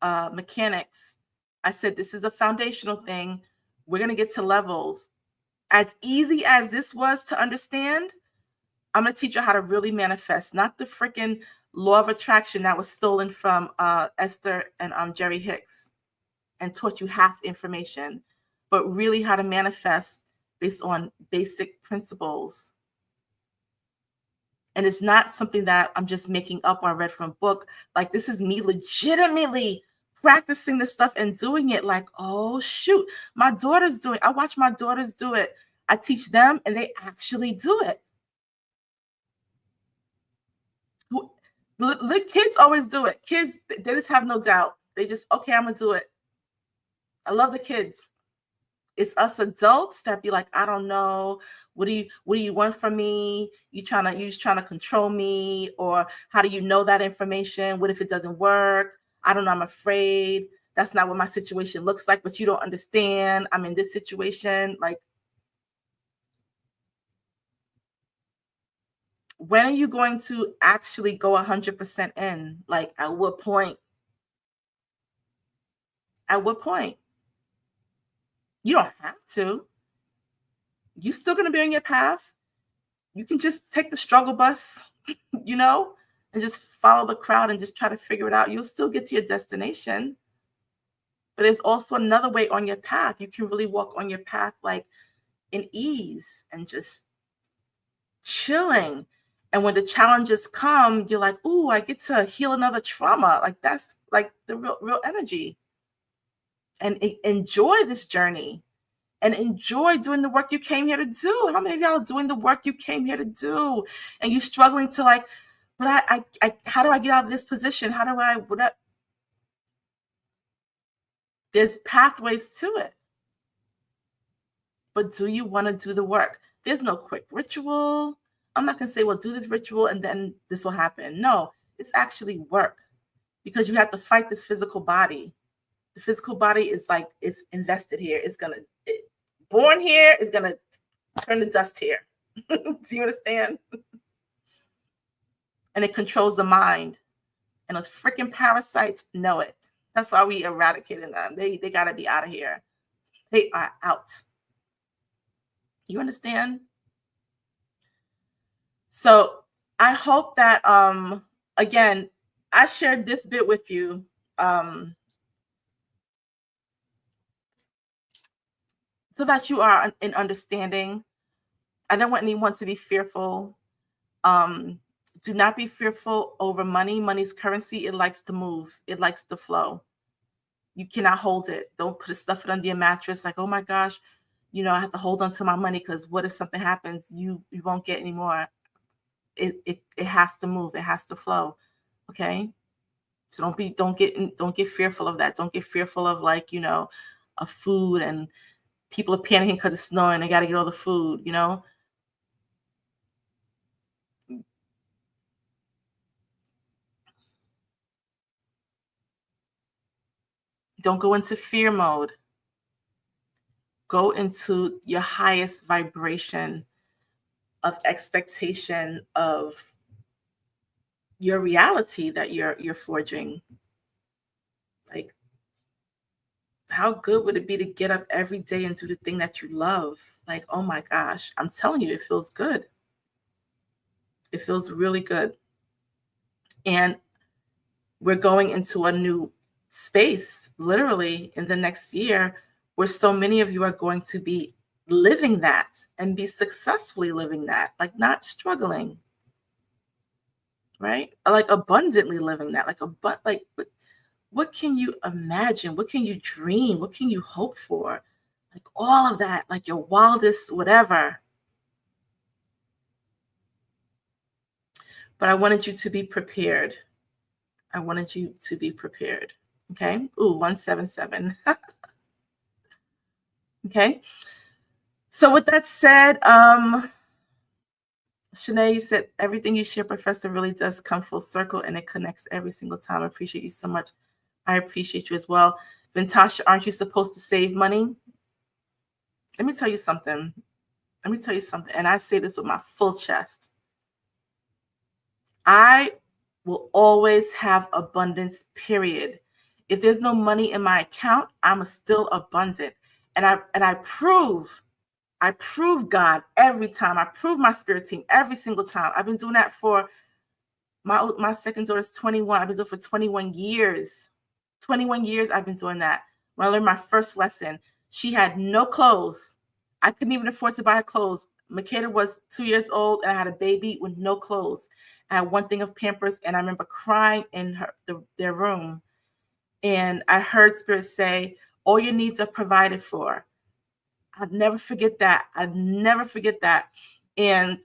mechanics, I said, this is a foundational thing. We're going to get to levels. As easy as this was to understand, I'm going to teach you how to really manifest, not the freaking law of attraction that was stolen from Esther and Jerry Hicks and taught you half information, but really how to manifest based on basic principles. And it's not something that I'm just making up or read from a book. Like, this is me legitimately practicing this stuff and doing it. Like, oh, shoot, my daughter's doing it. I watch my daughters do it. I teach them and they actually do it. The kids always do it. Kids, they just have no doubt. They just, okay, I'm going to do it. I love the kids. It's us adults that be like, I don't know. What do you want from me? You trying to control me? Or how do you know that information? What if it doesn't work? I don't know. I'm afraid. That's not what my situation looks like, but you don't understand. I'm in this situation. Like, when are you going to actually go 100% in? Like, at what point? At what point? You don't have to. You're still going to be on your path. You can just take the struggle bus, and just follow the crowd and just try to figure it out. You'll still get to your destination. But there's also another way on your path. You can really walk on your path like in ease and just chilling. And when the challenges come, you're like, ooh, I get to heal another trauma. Like, that's like the real energy. And enjoy this journey. And enjoy doing the work you came here to do. How many of y'all are doing the work you came here to do? And you're struggling to like, but I how do I get out of this position? How do I, there's pathways to it. But do you want to do the work? There's no quick ritual. I'm not going to say, well, do this ritual and then this will happen. No, it's actually work because you have to fight this physical body. The physical body is like, it's invested here. It's going to, born here, is going to turn to dust here. Do you understand? And it controls the mind. And those freaking parasites know it. That's why we eradicated them. They got to be out of here. They are out. You understand? So I hope that, again, I shared this bit with you. So that you are in understanding. I don't want anyone to be fearful. Do not be fearful over money. Money's currency. It likes to move. It likes to flow. You cannot hold it. Don't put stuff under your mattress like, oh my gosh, I have to hold on to my money because what if something happens? You won't get any more. It has to move. It has to flow. Okay. So don't get fearful of that. Don't get fearful of of food, and people are panicking because it's snowing. They got to get all the food. Don't go into fear mode. Go into your highest vibration of expectation of your reality that you're forging. Like, how good would it be to get up every day and do the thing that you love? Like, oh my gosh, I'm telling you, it feels good. It feels really good. And we're going into a new space, literally, in the next year, where so many of you are going to be living that and be successfully living that, like not struggling, right? Like abundantly living that, like what can you imagine? What can you dream? What can you hope for? Like all of that, like your wildest whatever. But I wanted you to be prepared. I wanted you to be prepared. Okay. Ooh, 177. Okay. So with that said, Shanae, you said everything you share, Professor, really does come full circle and it connects every single time. I appreciate you so much. I appreciate you as well. Vintasha, aren't you supposed to save money? Let me tell you something. Let me tell you something. And I say this with my full chest. I will always have abundance, period. If there's no money in my account, I'm still abundant. And I prove God every time. I prove my spirit team every single time. I've been doing that for my second daughter's 21. I've been doing it for 21 years. 21 years I've been doing that. When I learned my first lesson, she had no clothes. I couldn't even afford to buy her clothes. Makeda was 2 years old and I had a baby with no clothes. I had one thing of Pampers, and I remember crying in their room. And I heard Spirit say, all your needs are provided for. I'd never forget that. I'd never forget that. And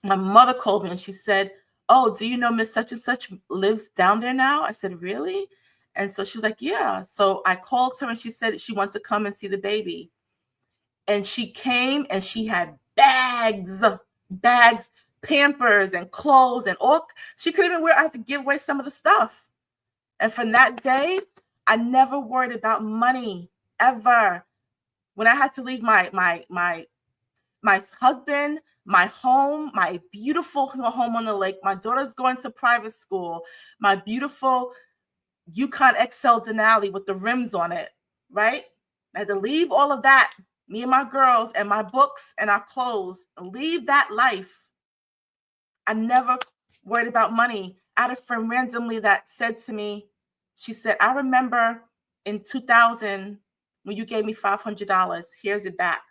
my mother called me and she said, oh, do you know Miss Such and Such lives down there now? I said, really? And so she was like, yeah. So I called her and she said she wanted to come and see the baby. And she came and she had bags, Pampers and clothes and all. She couldn't even wear. I had to give away some of the stuff. And from that day, I never worried about money ever. When I had to leave my husband, my home, my beautiful home on the lake, my daughter's going to private school, my beautiful Yukon XL Denali with the rims on it, right? I had to leave all of that, me and my girls and my books and our clothes, leave that life. I never worried about money. I had a friend randomly that said to me, she said, I remember in 2000 when you gave me $500, here's it back.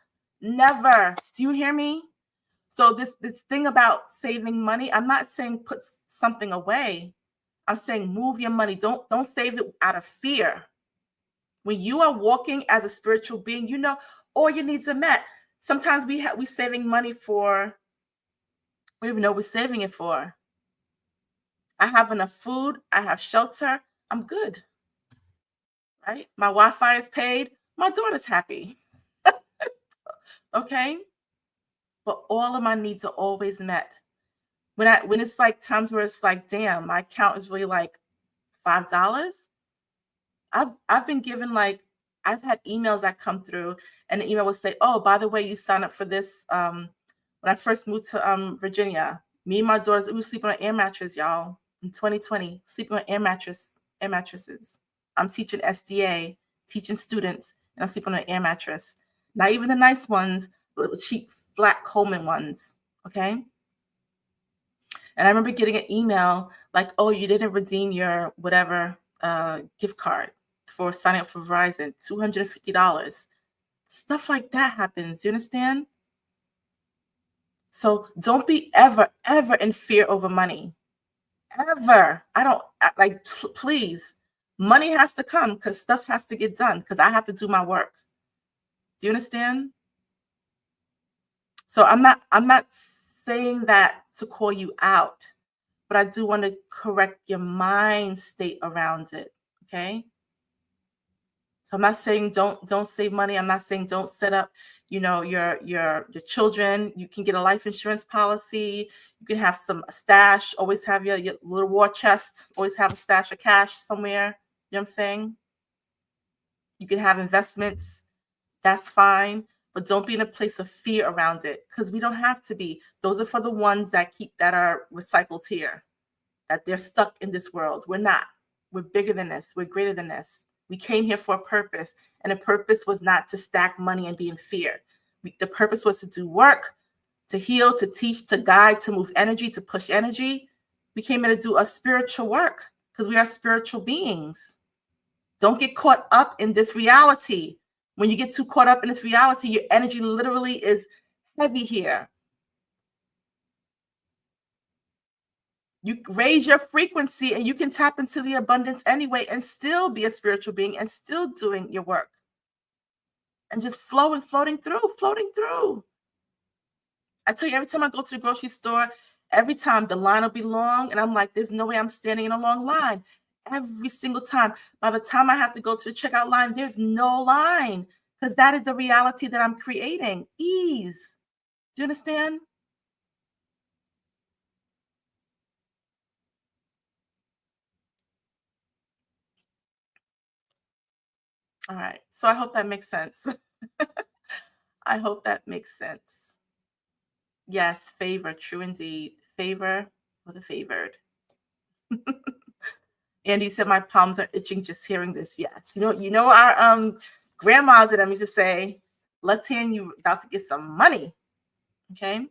Never. Do you hear me? So this thing about saving money, I'm not saying put something away. I'm saying move your money. Don't save it out of fear. When you are walking as a spiritual being, all your needs are met. Sometimes we saving money for, we don't even know what we're saving it for. I have enough food. I have shelter. I'm good. Right? My Wi-Fi is paid. My daughter's happy. Okay? But all of my needs are always met. When it's like times where it's like, damn, my account is really like $5. I've been given I've had emails that come through, and the email will say, oh, by the way, you signed up for this. When I first moved to Virginia, me and my daughters, we were sleeping on air mattress, y'all, in 2020, sleeping on air mattresses. I'm teaching SDA, teaching students, and I'm sleeping on an air mattress. Not even the nice ones, but the cheap, flat Coleman ones, okay? And I remember getting an email like, oh, you didn't redeem your whatever gift card for signing up for Verizon, $250. Stuff like that happens. You understand? So don't be ever in fear over money. Ever. Please. Money has to come because stuff has to get done because I have to do my work. Do you understand? So I'm not saying that to call you out, but I do want to correct your mind state around it. Okay. So I'm not saying don't save money. I'm not saying don't set up, your children. You can get a life insurance policy. You can have some stash. Always have your little war chest. Always have a stash of cash somewhere. You know what I'm saying? You can have investments. That's fine. But don't be in a place of fear around it, because we don't have to be. Those are for the ones that are recycled here, that they're stuck in this world. We're not. We're bigger than this. We're greater than this. We came here for a purpose, and the purpose was not to stack money and be in fear. The purpose was to do work, to heal, to teach, to guide, to move energy, to push energy. We came here to do a spiritual work because we are spiritual beings. Don't get caught up in this reality. When you get too caught up in this reality, your energy literally is heavy here. You raise your frequency and you can tap into the abundance anyway and still be a spiritual being and still doing your work and just floating through. I tell you, every time I go to the grocery store, every time the line will be long and I'm like, there's no way I'm standing in a long line. Every single time. By the time I have to go to the checkout line, there's no line, because that is the reality that I'm creating. Ease. Do you understand? All right. So I hope that makes sense. I hope that makes sense. Yes, favor, true indeed. Favor for the favored. Andy said my palms are itching just hearing this. Yes. Our grandmas that I used to say, left hand, you about to get some money. Okay.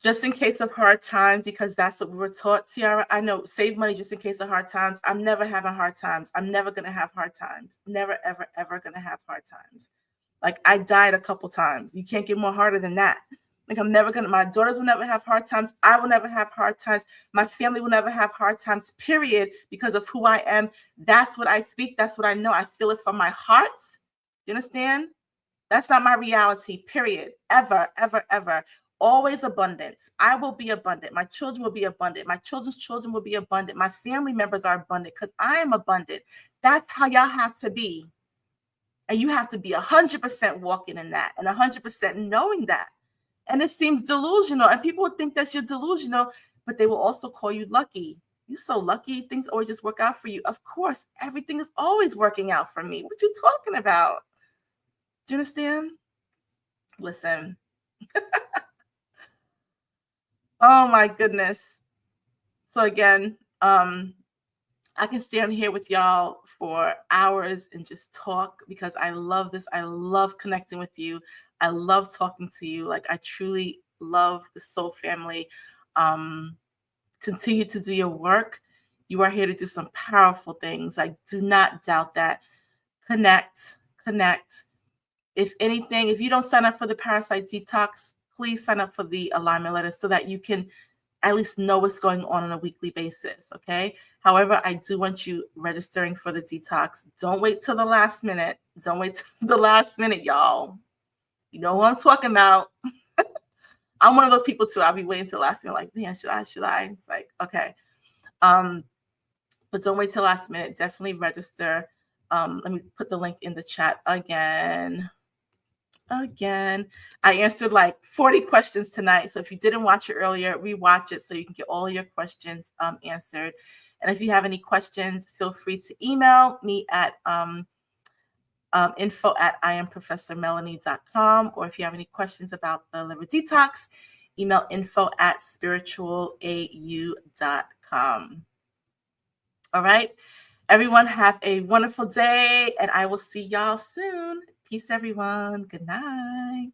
Just in case of hard times, because that's what we were taught, Tiara. I know, save money just in case of hard times. I'm never having hard times. I'm never gonna have hard times. Never, ever, ever gonna have hard times. Like, I died a couple times. You can't get more harder than that. Like, my daughters will never have hard times. I will never have hard times. My family will never have hard times, period, because of who I am. That's what I speak. That's what I know. I feel it from my heart. You understand? That's not my reality, period. Ever, ever, ever. Always abundance. I will be abundant. My children will be abundant. My children's children will be abundant. My family members are abundant because I am abundant. That's how y'all have to be. And you have to be 100% walking in that and 100% knowing that. And it seems delusional. And people would think that you're delusional, but they will also call you lucky. You're so lucky. Things always just work out for you. Of course, everything is always working out for me. What you talking about? Do you understand? Listen. Oh my goodness. So again, I can stand here with y'all for hours and just talk, because I love this. I love connecting with you. I love talking to you. Like, I truly love the soul family. Continue to do your work. You are here to do some powerful things. I do not doubt that. Connect. If anything, if you don't sign up for the Parasite Detox, please sign up for the alignment letter so that you can at least know what's going on a weekly basis, okay? However, I do want you registering for the detox. Don't wait till the last minute. Don't wait till the last minute, y'all. You know who I'm talking about. I'm one of those people too. I'll be waiting till the last minute, like, man, should I? It's like, okay. But don't wait till last minute. Definitely register. Let me put the link in the chat again. I answered like 40 questions tonight. So if you didn't watch it earlier, rewatch it so you can get all your questions answered. And if you have any questions, feel free to email me at info@IamProfessorMelanie.com. Or if you have any questions about the liver detox, email info@spiritualau.com. All right. Everyone have a wonderful day, and I will see y'all soon. Peace, everyone. Good night.